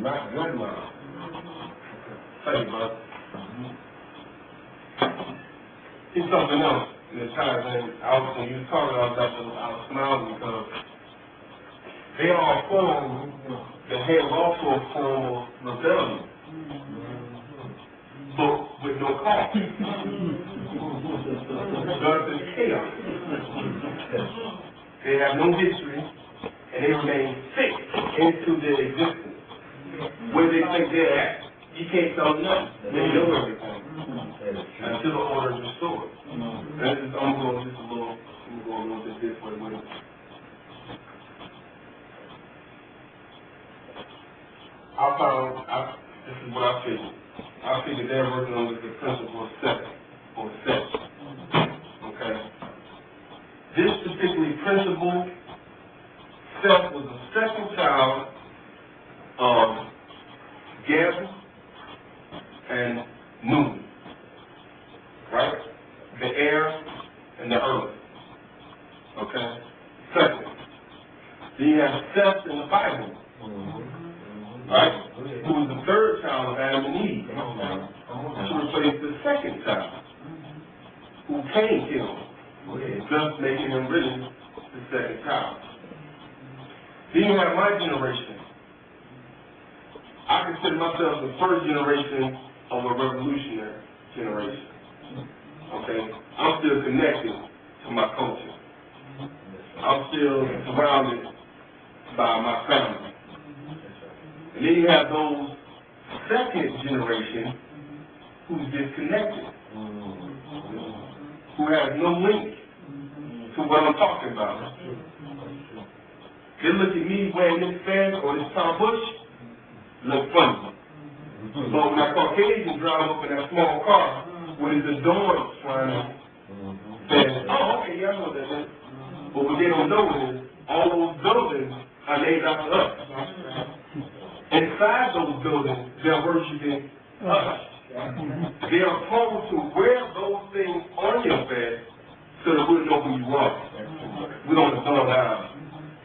not dreadlocks. Thank you, brother. It's something else in the time, and when you were talking, I was smiling because they are a form, the hair is also a form of rebellion, but with no cost. Because it's chaos. They have no history, and they remain fixed into their existence. Where they think they're at. You can't tell them nothing. They know everything. Until the order is restored. That's just, I'm going just a little bit this way with it. This is what I figured. I figured they're working on the principle of sex, or sex. Okay? This particular principle, Seth was the second child of Geb and Nun, right? The air and the earth. Okay? Second. Then you have Seth in the Bible, right? Who was the third child of Adam and Eve, to replace the second child, who Cain killed, thus making him really the second child. Then you have my generation. I consider myself the first generation of a revolutionary generation. Okay? I'm still connected to my culture. I'm still surrounded by my family. And then you have those second generation who's disconnected, who has no link to what I'm talking about. They look at me wearing this fez or this Tom Bush, look funny. But when that Caucasian drive up in that small car with his adorned trying says, oh, okay, yeah, I know what that is. But what they don't know is all those buildings are named after us. Inside those buildings, they're worshiping us. They are told to wear those things on your bed so that we'll know who you are. We don't adore that.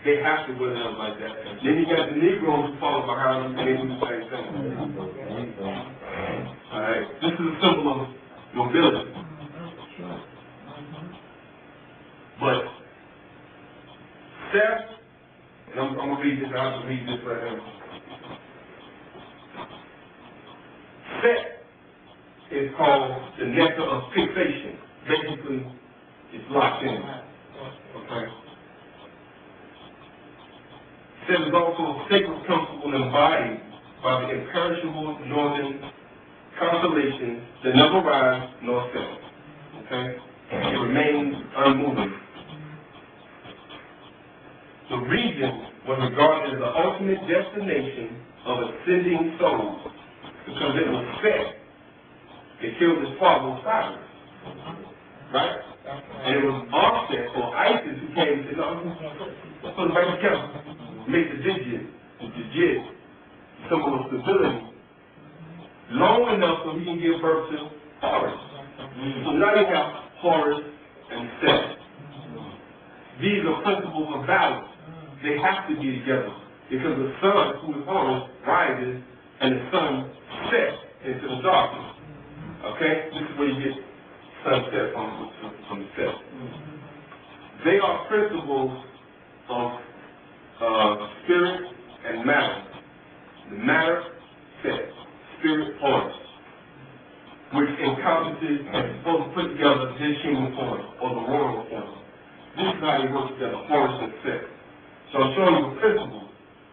They have to wear them like that. Then you got the Negroes who follow behind them and they do the same thing. Alright, this is a symbol of nobility. But Seth, and I'm going to read this, I have to read this right now. Seth is called the nectar of fixation. Basically, it's locked in. Okay? Seth is also a sacred principle embodied by the imperishable northern constellation that never rise nor set. Okay? It remains unmoving. The region was regarded as the ultimate destination of ascending souls because it was Seth that killed his father Osiris. Right? And it was Offset or Isis who came to put them back together. Make the digit, the jit, symbol of stability, long enough so he can give birth to Horus. So now you have Horus and Seth. These are principles of balance. They have to be together because the sun, who is Horus, rises and the sun sets into the darkness. Okay? This is where you get sunset from Seth. They are principles of spirit and matter. The matter, Seth. Spirit, Horus. Which encompasses and supposed to put together this human form or the royal form. This is how they work together, Horus and Seth. So I'm showing you the principle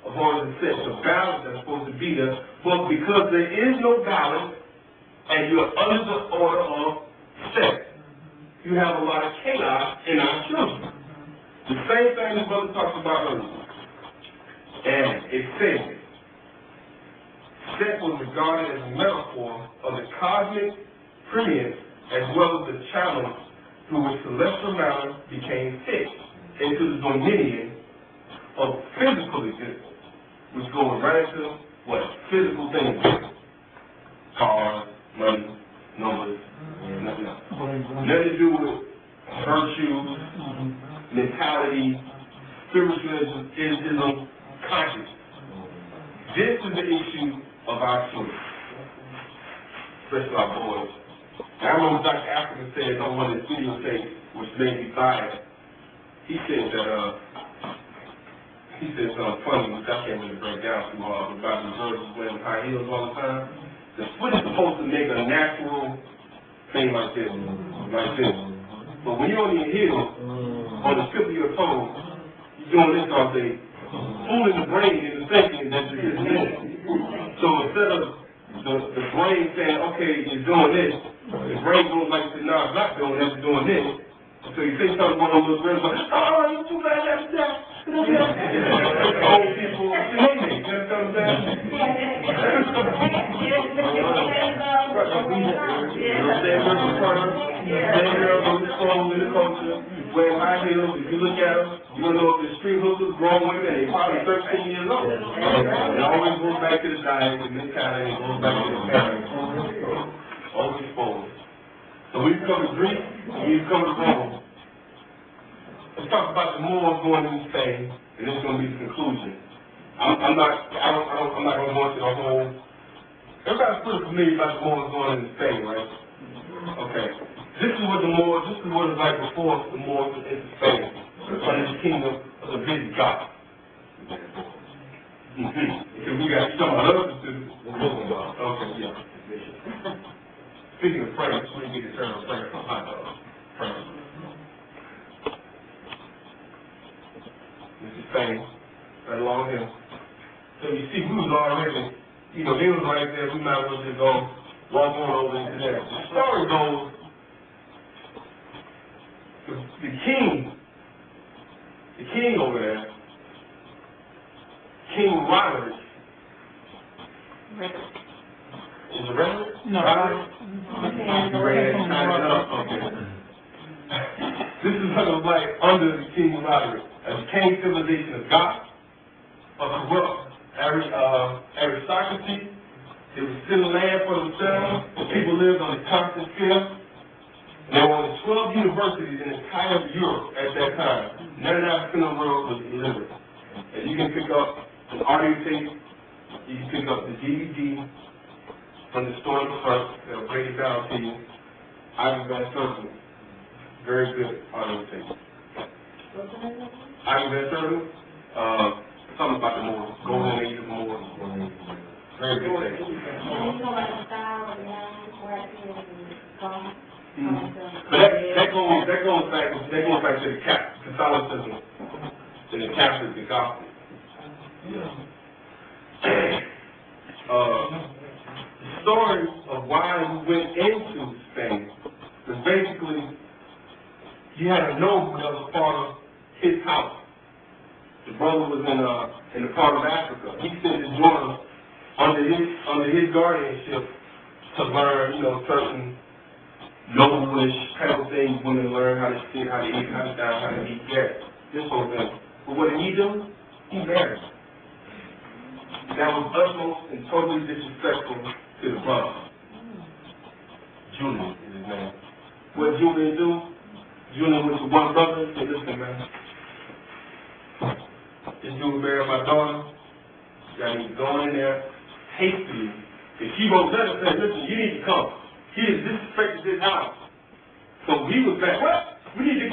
of order and set, the balance that's supposed to be there. But because there is no balance, and you're under the order of set, you have a lot of chaos in our children. The same thing the brother talked about earlier. And it says, set was regarded as a metaphor of the cosmic preeminence as well as the channel through which celestial matter became fixed into the dominion of physical existence, which goes right into what? Physical things. Cars, money, numbers, nothing else. Nothing to do with virtue, mentality, spiritualism, conscience. This is the issue of our children, especially our boys. I remember Dr. Africa said on one of his videotapes, which made me biased. He said something funny, which I can't really break down too hard, about the girls wearing high heels all the time. The foot is supposed to make a natural thing like this. But when you're on your heels, on the tip of your toes, you're doing this all day, fooling the brain into thinking that you're just minute. So instead of the brain saying, okay, you're doing this, the brain goes like, no, it's not doing this, it's doing this. So you say something one of those words like, oh, you're too bad, that's that. Old people, you know what I'm saying? Wearing high heels, if you look at them, you're going to know if they're street hookers, grown women, they're probably 13 years old. It always goes back to the diet, the mentality, it goes back to the parents. Always forward. So we've covered Greece, and we've covered Rome. Let's talk about the Moors going into Spain, and this is going to be the conclusion. I'm not going to go into the whole. Everybody's pretty familiar about the Moors going into Spain, right? Okay. This is what it was like before the Moors went into Spain, under the kingdom of the Visigoths. Because we got some other students. Okay, yeah. Speaking of France, we get the term France from hot dogs. France. This is Spain, right along here. So you see, we was already, they was right there, we might as well just go walk on over into there. The story goes, the king over there, King Roderick, is it Roderick? No. Roderick? Okay. This is what it was like under the King Roderick. A decaying civilization of Goths, a corrupt aristocracy. They were stealing land for themselves. The people lived on a constant fear. There were only 12 universities in the entire Europe at that time. None of that in the world was illiterate. And you can pick up an audio tape, you can pick up the DVD from the store in the front, that'll break it down to you. Ivan Van Serpen, very good audio tape. Ivan Van Serpen, something about the Moors, Golden Age of the Moors. Very good tape. But that goes back to the Catholicism and the Catholic, the gospel. The story of why we went into Spain was basically you had a noble that was part of his house. The brother was in a part of Africa. He sent his daughter under his guardianship to learn, certain noblish kind of things, women learn how to sit, how to eat, how to dine, how to eat gas, this whole thing. But what did he do? He married. That was utmost and totally disrespectful to the brother. Julian is his name. What did Julian do? Julian went to one brother and said, listen, man, this dude married my daughter. I need to go in there hastily. If she wrote letters saying, listen, you need to come. He has disrespected this house. So he was like, what? We need to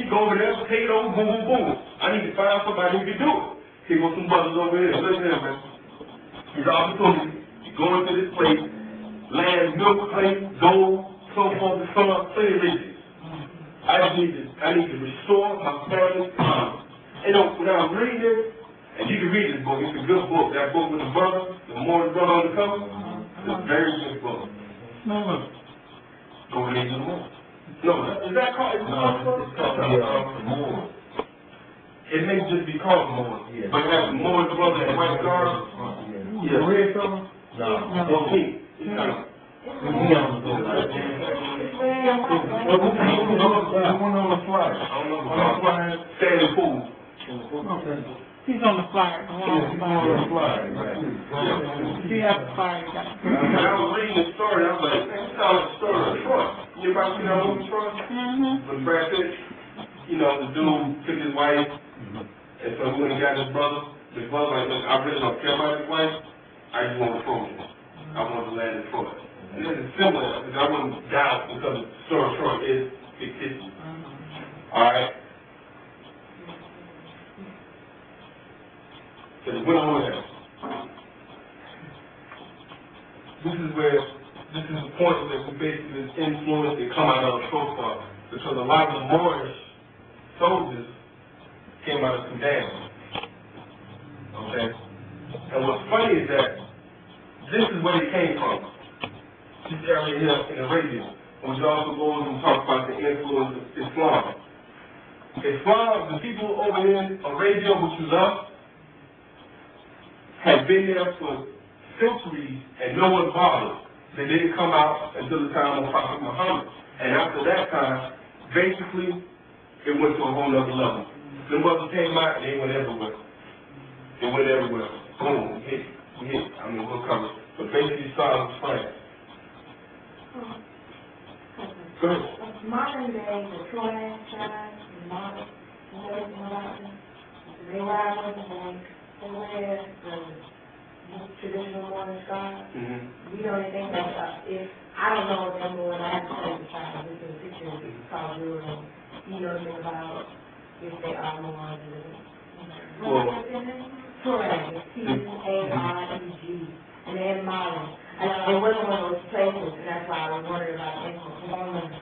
go over there, take it over, boom, boom, boom. I need to find somebody who can do it. Here goes some brothers over here. Listen here, man. His opportunity to go into this place, land, milk plate, gold, so forth and so on, plenty of riches. I need to restore my family's honor. You know, when I'm reading this, and you can read this book, it's a good book. That book with the brother, the Moorish brother on the cover, it's a very good book. No. Go read the more. No, is that called, is it called The Moor. It may just be called the Moor, but it has the Moorish brother and white guard. The red color? Well, me, it's kind of. The one on the flyer. I don't know, on the flyer, standing pool. Okay. He's on the flyer, the one on the flyer. Flyer, right. If you have the flyer, you got it. When I was reading the story, I was like, man, it sounds like the story of Troy. You ever seen that movie Troy? Mm-hmm. With Brad Pitt, you know, the dude took his wife, and so he went and got his brother. His brother like, look, I really don't care about his wife. I just want to throw him. I want to land in Troy. And this is similar, because I wouldn't doubt because the story of Troy is fictitious. All right. So they went over there. This is the point that we basically influence and come out of the profile. Because a lot of the Moorish soldiers came out of Sudan. Okay? And what's funny is that this is where they came from. This area here in Arabia. And we also go over and talk about the influence of Islam. Islam, the people over here in Arabia, which is us, had been there for centuries and no one bothered. They didn't come out until the time of Prophet Muhammad. And after that time, basically, it went to a whole other level. The brothers came out and they went everywhere. They went everywhere. Boom, we hit. I mean, we'll cover it. But basically, started with France. Go ahead. Modern day, the Troy tribe, the modern, they ride with the bank, they wear the traditional Moorish garb. We know anything about if I don't know them more than I have to say the tribe. We can picture called you and you know anything about if they are Moors or Troy, T-A-R-E-G, and they're modern. And it wasn't one of those places, and that's why I was wondering about influence.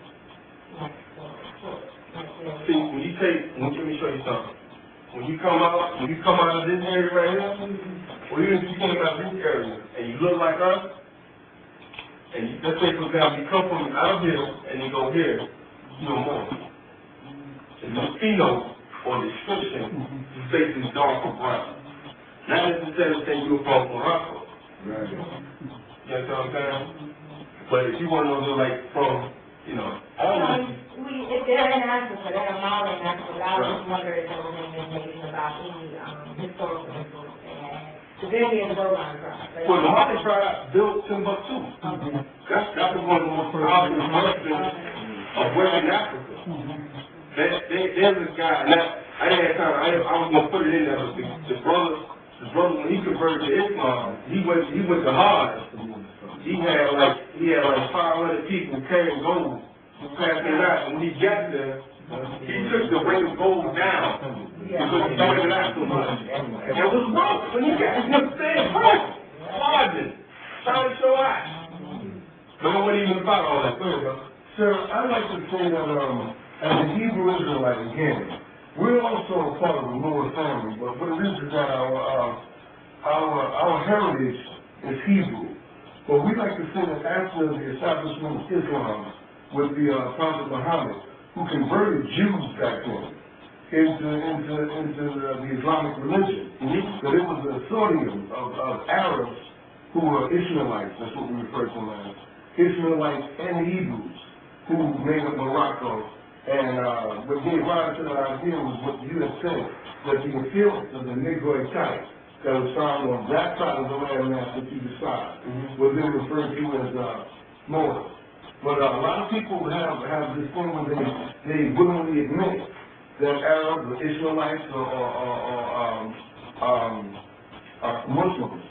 See, let me show you something. When you come out of this area right here, or even if you came out of this area and you look like us, and you, let's say for example, you come from out of here and you go here, you're more. The pheno or description, the face is dark or brown. Not necessarily saying you're from Morocco. Right. You know what I'm saying? But if you want to know, like, from, you know, all of these. If they're in Africa, they're modern Africa. I was just wondering if there was any information about any historical influence they had. Because they're the Dogon tribe. Well, the Mali tribe built Timbuktu. That was one of the most powerful merchants of Western Africa. There's this guy, now, I didn't have time, I was going to put it in there, but the brother, when he converted to Islam, he went to Hajj. He had like 500 people carrying gold, passing it out. And when he got there, he took the weight of gold down because he spread it out so much. And it was broke when he got it. You understand? Broke, charging, trying to show out. But it wasn't even about all that. Go ahead, brother. Sir, I'd like to say that as a Hebrew Israelite again, we're also a part of the Moor family, but what it is that our heritage is Hebrew. But we like to say that after the establishment of Islam with the Prophet Muhammad, who converted Jews back then into the Islamic religion, that it was a consortium of Arabs who were Ishmaelites, that's what we refer to them as, Ishmaelites and Hebrews, who made up Morocco. And what gave rise to that idea was what you had said, that the influence of the Negroid type that was found on that side of the landmass that you described was then referred to as Moors. But a lot of people have this thing where they willingly admit that Arabs or Ishmaelites or Muslims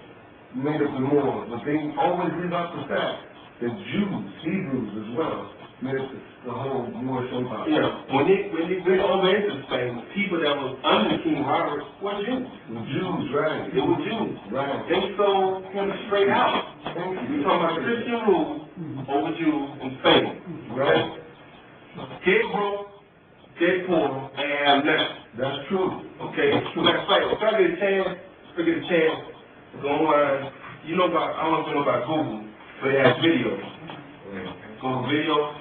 made up the Moors, but they always leave out the fact that Jews, Hebrews as well, made up the whole Moorish Empire. Yeah, when they went over into Spain, people that was under King Robert were Jews. The Jews, right. They were Jews. Right. They sold him straight out. We're talking about Christian rule over Jews in Spain. Right. Dead broke, dead poor, and have nothing. That's true. Okay, matter of fact, if I get a chance to go online, you know about, I don't know if you know about Google, but it has videos. Google videos,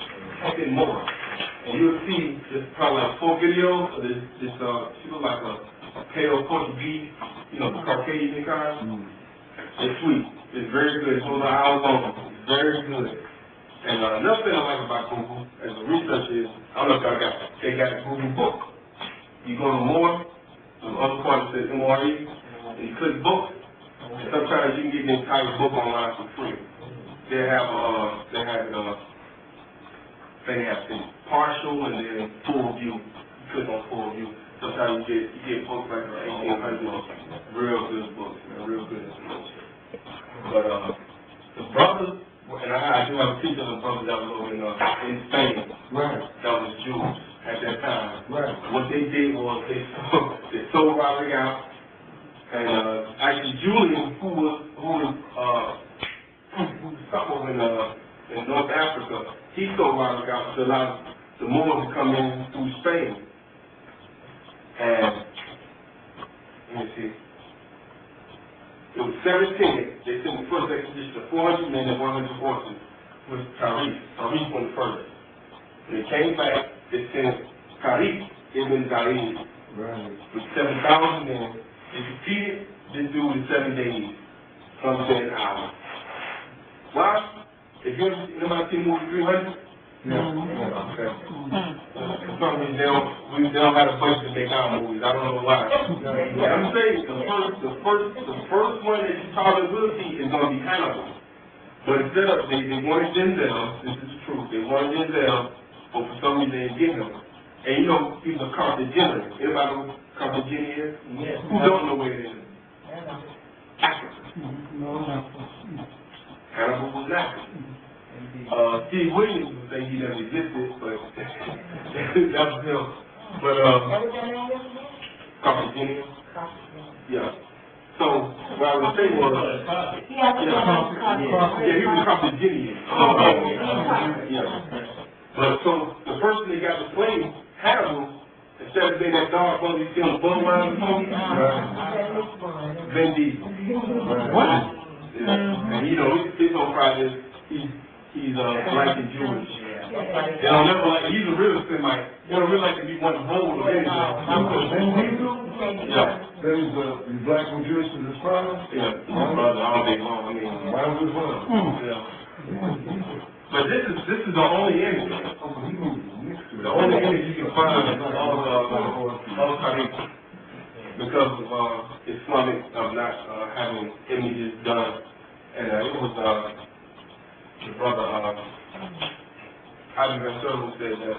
type in Moorish, and you'll see there's probably like 4 videos of this she looks like a pale Portuguese, you know, the Caucasian kind. It's sweet. It's very good. It's over an hour long. It's very good. And another thing I like about Google as a researcher is, I don't know if y'all they got a Google book. You go to More, the other part that says MRE, and you click books, and sometimes you can get the entire book online for free. They have partial and then full view. You click on full view. Sometimes you get books like the 1800s, real good books, man, real good information. But the brothers, and I do have a teacher of the brothers that was over in Spain, Right. that was Jews at that time. Right. What they did was they sold Roderick out, and actually Julian, who was somewhere in North Africa, he sold Roderick out to allow the Moors to come in through Spain. And let me see. It was 17. They sent the first expedition of 400 men and 100 horses with Tarif. Tarif went first. When they came back, they sent Tarif ibn Zaid with 7,000 men. They defeated this dude in 7 days, some say an hour. Why? If you anybody seen the movie 300? Yeah. Okay. For some reason they don't have a budget to make our movies. I don't know why. But I'm saying the first one that you probably will see is gonna be Hannibal. But instead of they wanted Denzel, this is the truth, they wanted Denzel, but for some reason they didn't get him. And you know he's a Carthaginian. Everybody know what Carthaginian is? Yes. Who don't know where it is? Africa. Hannibal was African. Steve Williams would say he never existed, but that was him. But Carthaginian. Yeah. So what I was saying was, he was Carthaginian. Yeah. But so the person that got the slave, Hannibal, instead of being that dog, one of these films, Bloodline, Vin Diesel. What? Yeah. And you know, his whole project, he's black and Jewish. They don't never like, he's a real Semite. They don't really like to be one whole of anything. Vin Diesel? Yeah. That is the black and Jewish is his father? Yeah, his brother all day long. I mean, Why was it well? yeah. But this is the only image. The only image you can find of Tariq because of Islamic of not having images done. And it was the brother Adi Van said that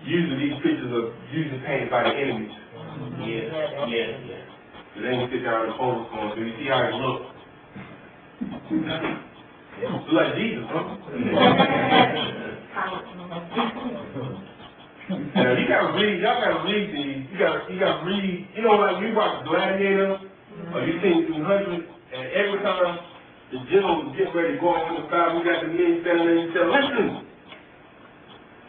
usually these pictures are usually painted by the enemies. Yeah. They ain't sit down and pose for him, so you see how he looks. Look like Jesus, huh? And y'all gotta read these. You gotta read, you know, like you watch Gladiator, or you seen 200, and every time the general is getting ready to go off in the fight, we got the men standing there and say, listen,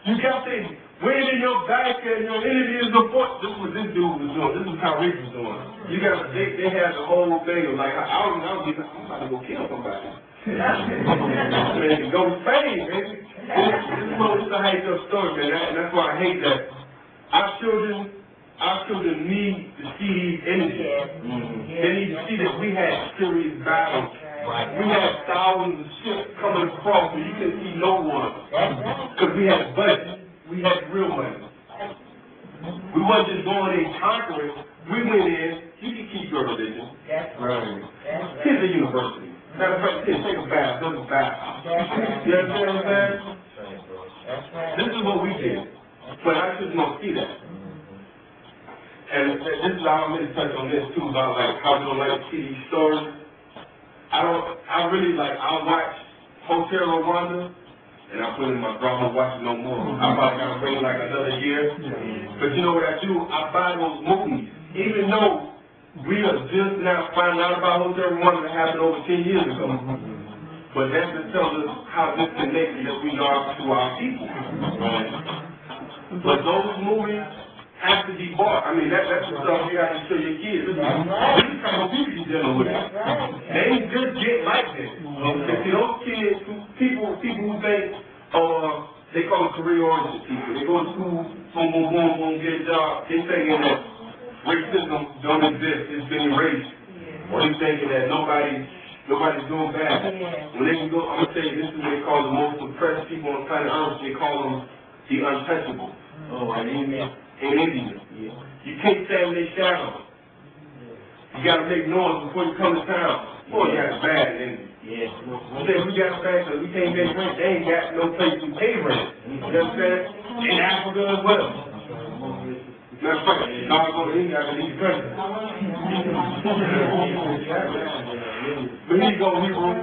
you can't say, when in your back and your enemy is important. This is what this dude was doing. This is how Rick was doing. You got they had the whole thing of like, I'm about to go kill somebody. Man, to go to Spain, baby. This is a hyped up story, man. And that's why I hate that. Our children need to see these images. They need to see that we had serious battles. Right. We had thousands of ships coming across where you couldn't see no one. Because we had budget. We had real money. We wasn't just going in conquering. We went in, you can keep your religion. Right. Here's the university. Matter of fact, take a bath, go to the bath. You understand what I'm saying? This is what we did. But I just don't see that. And this is how I'm going to touch on this too, about like how we don't like to see these stories. I watch Hotel Rwanda, and I put in my drama, watch it no more. I probably got to wait like another year. But you know what I do? I buy those movies, even though we are just now finding out about Hotel Rwanda that happened over 10 years ago. But that just tells us how disconnected that we are to our people. But those movies has to be bought. I mean, that's the stuff you have to show your kids. This is the kind of people you're dealing with. They ain't just get like this. See, those kids, people who think, they call it career-oriented people. They go to school, boom, boom, boom, boom, get a job. They thinking that racism don't exist. It's been erased. Or they thinking that nobody's doing bad. When they can go, I'm going to tell you, this is what they call the most oppressed people on planet Earth. They call them the untouchable. And Indians. You can't stand in their shadow. You got to make noise before you come to town. Boy, you got it bad in India. We got it bad because we can't make rent. They ain't got no place to pay rent. You know what I'm saying? In Africa as well. Matter of fact, y'all go to India, I can leave the country. But here you go, Hebrew.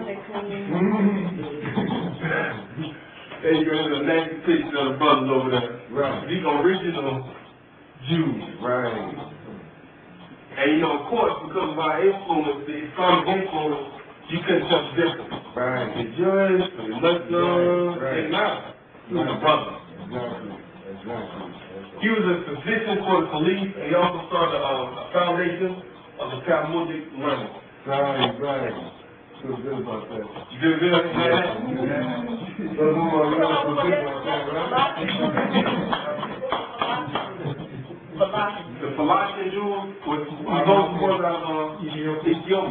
There you go, there's a nasty picture of the brothers over there. Right. These original Jews. Right. And of course, because of our influence, the Islamic influence, you couldn't tell the difference. Right. The Jews, the Muslims, they not. He was a brother. Exactly. He was a physician for the police, and he also started a foundation of the Talmudic learning. Right. Feel good about that. You feel good about that? So who are you feel good about that, right? The Philistine Jews was out of Ethiopia,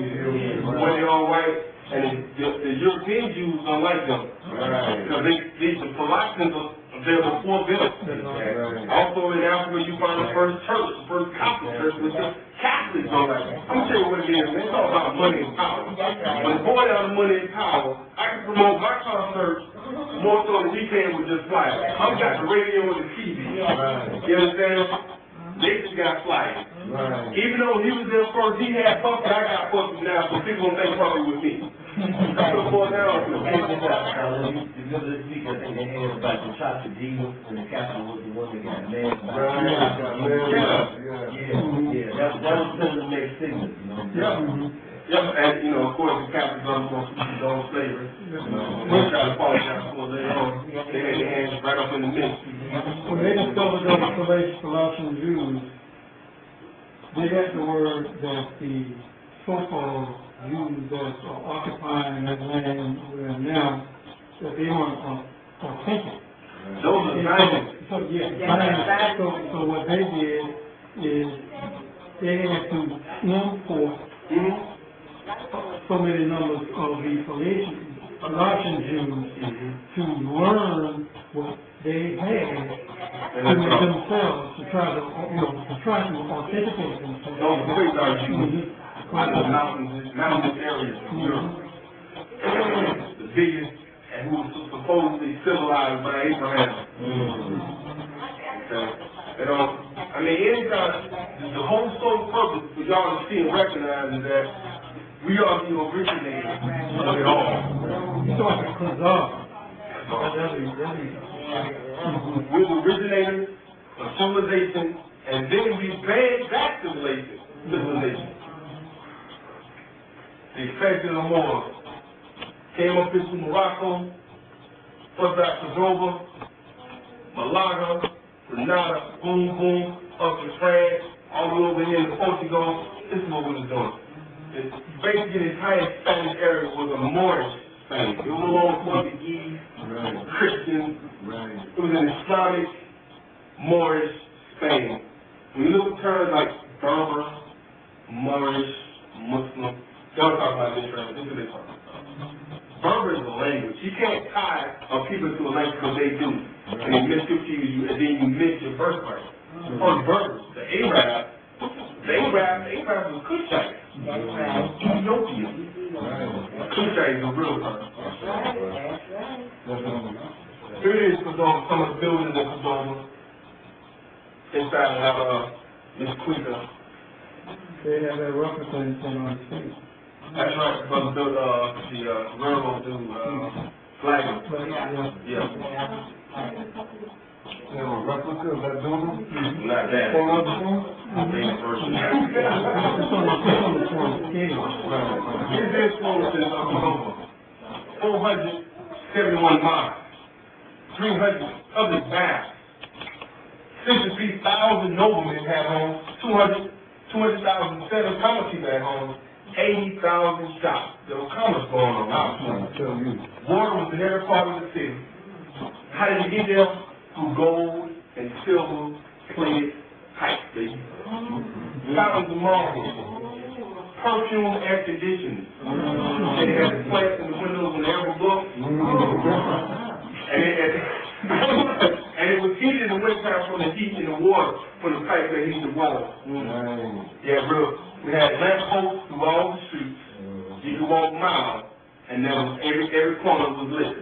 where they all white, and the European Jews don't like them. Because the Philistines they're the poor village. Also in Africa, you find the first church, the first Catholic church, which the Catholics don't like. I'm going to tell you what it is, man. It's all about money and power. When it boils down to money and power, I can promote my concert more so than he can with just flyers. I've got the radio and the TV. You understand? They just got flyers. Even though he was there first, he had puppy, I got puppy now, so people don't think puppy with me. That's what it boils down to. Remember this week, I think they had about the top of Diallo, and the captain was the one that got mad. That was kind of the next signal, you know? And, of course, the captain's on his own slavery. We're trying to apologize for it later on. They had their hands right up in the mix. When they discovered those Colossian Jews, they had the word that the so-called Jews that are occupying that land we're in now, that they weren't authentic. Those are Zionists. So what they did is they had to import so many numbers of the Colossian Jews to learn what they had to themselves, to try to authenticate themselves. Those are great Jews. The mountainous areas of Europe. The biggest, and who was supposedly civilized by Abraham. Anytime, the whole sole purpose for y'all to see and recognize is that we are the originators of it all. You talk about Khazar. We're the originators of civilization, and then we banned that civilization. The effect of the Moors came up into Morocco, first out Cordoba, Malaga, Grenada, boom, boom, up to France, all the way over here to Portugal. This is what we was doing. Basically, the entire Spanish area was a Moorish Spain. It was all Portuguese, Christian. It was an Islamic, Moorish Spain. When you look at terms like Berber, Moorish, Muslim, y'all talk about this, right? This is what they talk about. Berber is a language. You can't tie a people to a language because they do. And they misconfuse you, and then you miss your birthright. On Berbers, the Arab was Cushite. Ethiopia. Cushite is a real term. Here it is, Cordoba, some of the buildings in Cordoba, inside and out of Miss Quinta. They have that replica on the street. That's right, because the railroad do flagging. Yeah. They have a replica of that building? Not that. Famous version. His influence is over 471 miles. 300 of the vast 63,000 noblemen had homes, 200,000 settlers, common people had homes, 80,000 shops. There was commerce going on out. Water was in every part of the city. How did you get there? Through gold and silver plated pipes, baby. Fountains of marble. Perfume air conditioning. They had the plants in the windows in every book. And it was heated in the wintertime from the heat in the water, from the pipe that heated the water. Yeah, bro. We had lamp posts through all the streets. You could walk miles, and there was every corner was lit.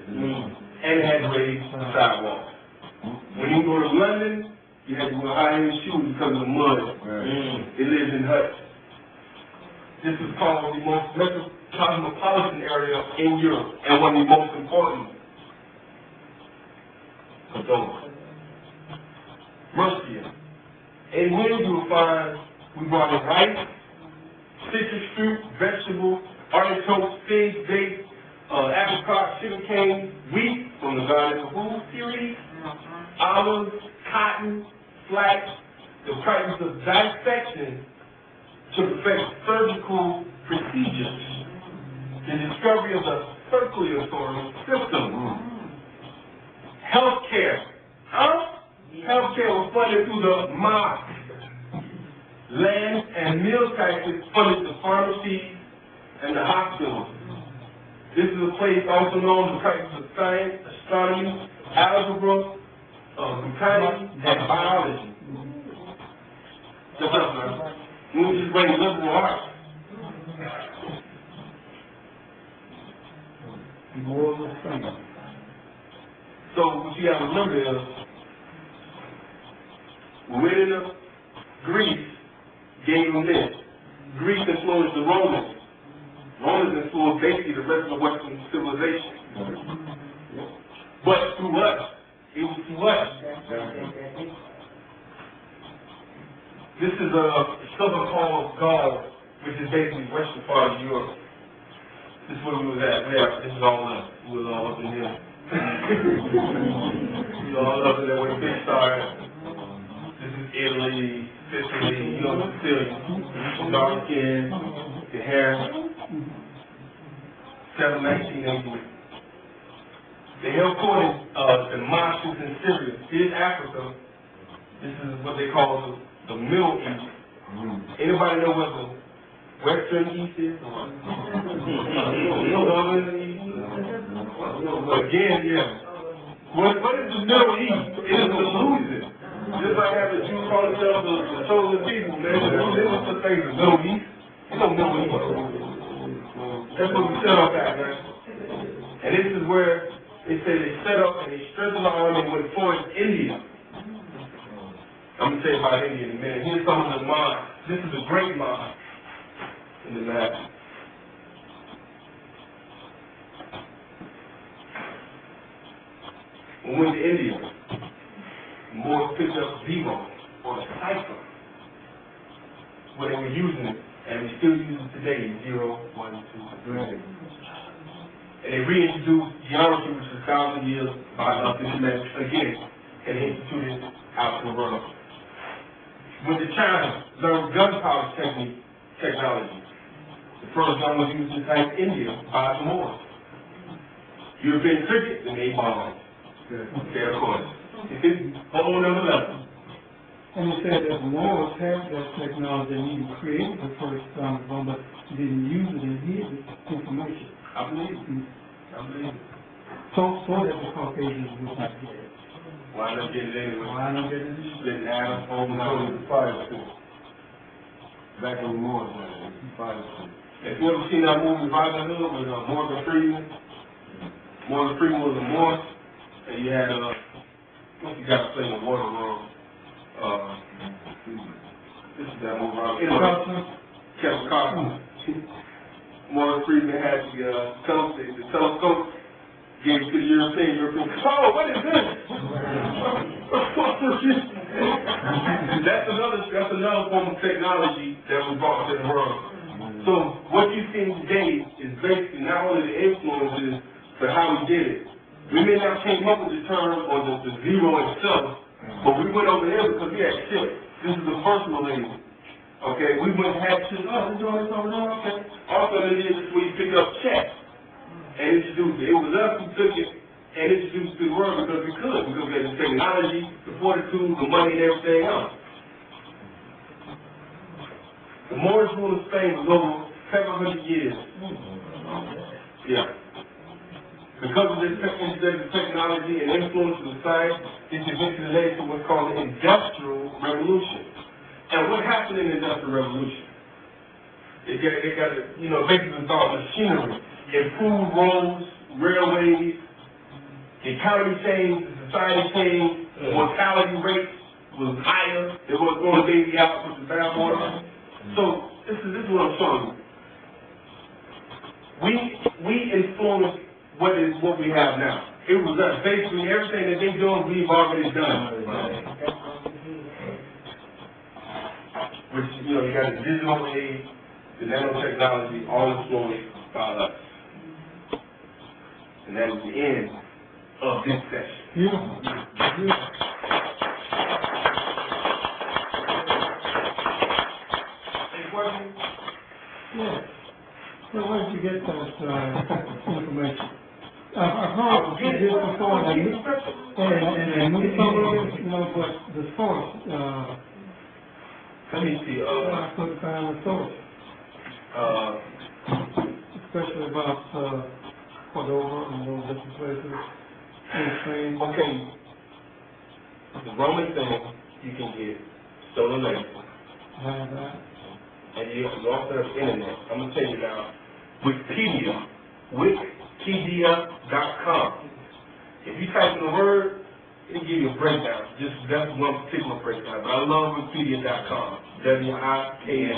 And it had raised sidewalks. When you go to London, you had to wear high-heel shoes because of the mud. They lived in huts. This is called the most cosmopolitan area in Europe, and one of the most important. Mercia. And here you will find, we brought in rice, citrus fruit, vegetables, artichokes, figs, dates, apricot, sugarcane, wheat from the garden of food series, olives, cotton, flax, the practice of dissection to perfect surgical procedures, the discovery of the circulatory system, healthcare. Healthcare was funded through the mosque. Land and meal taxes funded the pharmacies and the hospitals. This is a place also known as the practice of science, astronomy, algebra, botany, and biology. What's up, man? We just bring liberal arts. Moral strength. So what you have to remember is, when Greece gave them this. Greece influenced the Romans. Romans influenced basically the rest of Western civilization. But through us, it was through us. This is a southern part of Gaul, which is basically western part of Europe. This is where we was at. Yeah, this is all us. We was all up in here. We all up in there where the big star is. This is Italy, Sicily, you know, Sicilian. Dark skin, the hair. 719 AD. They held court in Damascus in Syria. Here's Africa. This is what they call the Middle East. Anybody know what the Western East is? Again, yeah. What is the Middle East? It is the illusion. Just like having Jews call themselves the chosen people, man. There's no such thing as the Middle East. There's no Middle East. That's what we set up at, man. And this is where they say they set up and they strengthened the army and went towards India. I'm going to tell you about India in a minute. Here's some of the mosques. This is a great mosque in the map. When we went to India, Moors picked up zero or a cipher where they were using it, and we still use it today, 0, 1, 2, 3. And they reintroduced geometry, which is 1,000 years by us again, and they instituted it out in the world. Went to China, learned gunpowder technology. The first gun was used in India by the Moors. European cricket, they made bombs. Okay, of course. Whole nother level. And you said that the Moors had that technology and even created the first bomb, but didn't use it and hid the information. I believe it. I believe it. So that the Caucasians would not get it. Why not get it anyway? Why not get it? Splitting atoms, home So the fire stick. Back in the Moors, man, the fire stick. If you ever seen that movie Robin Hood with Morgan Freeman, Morgan Freeman was a Moor, and you had what's the guy playing the water world? This is that movie Robin. Kevin Costner. Morgan Freeman had the telescope. Gave it to the European. Oh, what is this? That's another form of technology that was brought to the world. So what you see today is basically not only the influences, but how we did it. We may not came up with the term or the zero itself, But we went over there because we had shit. This is the personal label. Okay, we went and had shit. Oh, this joint is over there. Okay. Also, this is where you pick up checks and introduce it. It was us who took it and introduced it to the world because we could. Because we had the technology, the fortitude, the money, and everything else. The Moorish rule of Spain was over 700 years. Yeah. Because of this technology and influence of the science, it eventually led to what's called the Industrial Revolution. And what happened in the Industrial Revolution? They got basically thought machinery, improved roads, railways, the economy changed, the society changed, the mortality rate was higher, they weren't throwing the baby out with the bathwater. So this is what I'm showing you. We influenced what we have now. It was us. Basically, everything that they're doing, we've already done. Which, you got the digital age, the nanotechnology, all influenced by us. And that is the end of this session. Any questions? Yeah. So where did you get that information? I've heard this before, and I knew some of it, but the source, Let me see. I couldn't find the source. Especially about Cordova and those different places in Spain. Okay. The Roman thing you can get stolen later. Have that. And you also have the internet. I'm going to tell you now, Wikipedia, Wikipedia.com. If you type in the word, it'll give you a breakdown. That's one particular breakdown. But I love Wikipedia.com. Wikipedia.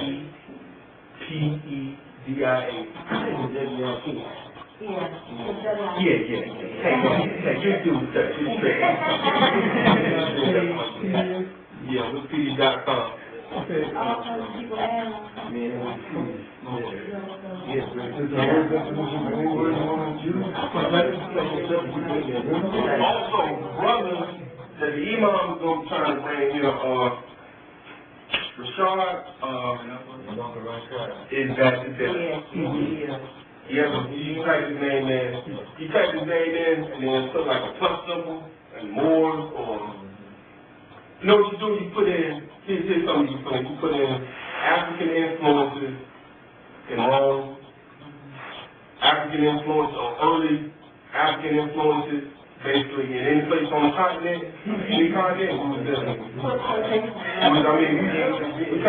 Yeah, Wikipedia.com. Okay. Also, brothers, that the imam is going to try to bring here, Rashad, is that you type his name in, and then put like a plus symbol, and Moors, or, you know what you do, you put in, here's something you put in, African influences in Rome, African influence, or early African influences, basically, in any place on the continent, we kind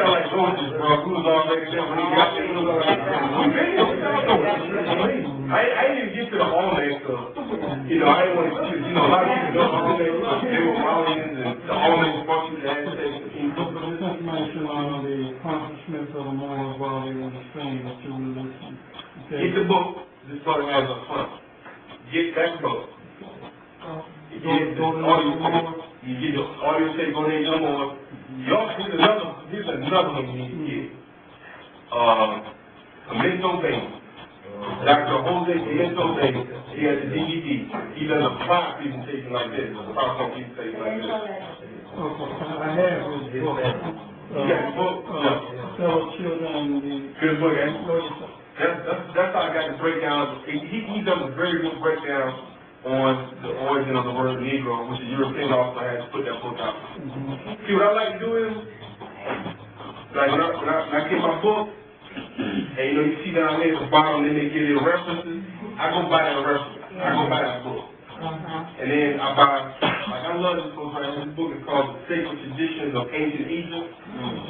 of like Georges, bro, who was already there when he got there, I didn't even get to the almanac, so, I didn't want to, a lot of people don't know they were Malians, and the almanac brought you to the United States. This information on the accomplishments of the Moors while they were in Spain that you were listening. Get the book, this brother has a front. Get that book. You get the audio tape. You get the audio tape on there, more. Here's another one you need to get. Pimento Bay. Dr. Jose Pimento Bay, he has a DVD. He does a private presentation like this, a PowerPoint presentation like this. Okay, I have his book. You got the book? Fellow Children and the... Good book, eh? That's how I got the breakdown. He does a very good breakdown on the origin of the word Negro, which the European also has put that book out. See, what I like to do is, like when I get my book, and you see down there at the bottom, then they give you the references, I go buy that reference. I go buy that book. And then I buy, like I love this book right here. This book is called The Sacred Traditions of Ancient Egypt.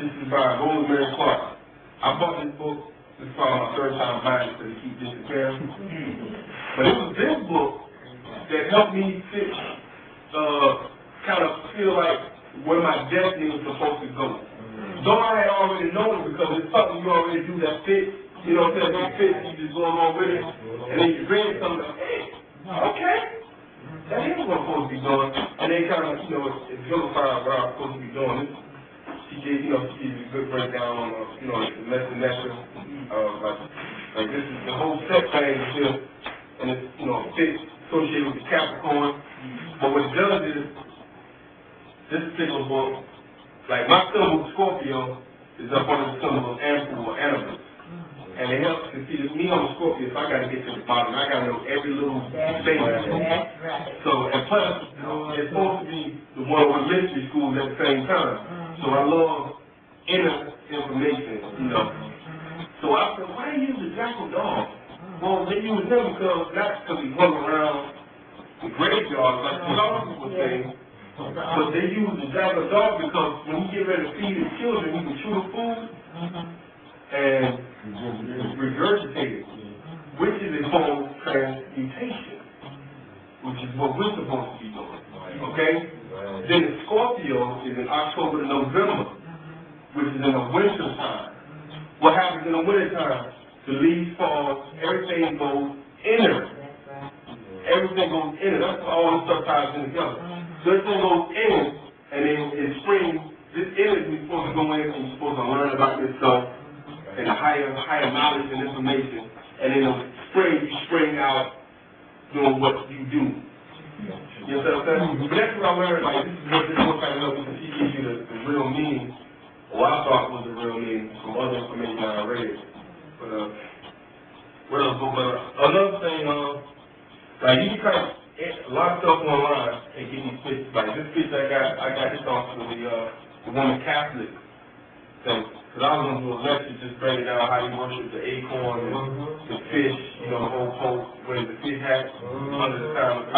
This is by Rosemary Clark. I bought this book. This is probably my third time buying it because it keeps disappearing. But it was this book that helped me kind of feel like where my destiny was supposed to go. Though I had already known it because it's something you already do that fits, you know what I'm saying, it fits, you just go along with it, and then you read something like, hey, okay, that is what I'm supposed to be doing, and then kind of, it vilified what I'm supposed to be doing. She gave you a good breakdown on, the lesson, like this is the whole set thing is here, and it's, fits associated with the Capricorn. But what it does is, this particular book, like my symbol Scorpio is up under the symbol of Ample or Anubis. And it helps to see me on the Scorpio, so I gotta get to the bottom. I gotta know every little thing. That's right. So, and plus, it's supposed to be the one with mystery schools at the same time. So I love inner information, you know. So I said, why use the jackal dog? Well, they use him not because he hung around the graveyard like the dog was saying, but they use the jackal dog because when he get ready to feed his children, he can chew the food and regurgitate it, which is a form of transmutation, which is what we're supposed to be doing, okay? Then the Scorpio is in October to November, which is in the winter time. What happens in the winter time? The leaves fall, everything goes inner. Everything goes inner. That's why all this stuff ties in together. So everything goes in, and then in spring, this energy is supposed to go in, and you're supposed to learn about yourself and higher knowledge and information. And in the spring, you spring out doing what you do. You know what I'm saying? But that's what I learned. Like, this is what this book kind of helps me to teach you the real meaning, or I thought was the real meaning from other information I read. But what else? But another thing, like you can type a lot of stuff online and get these pictures. Like this picture I got this off of the woman Catholic thing. Because I was going to do a lecture just breaking down how you worship the acorn and the fish, you know, the whole post, where the fish hat under the time of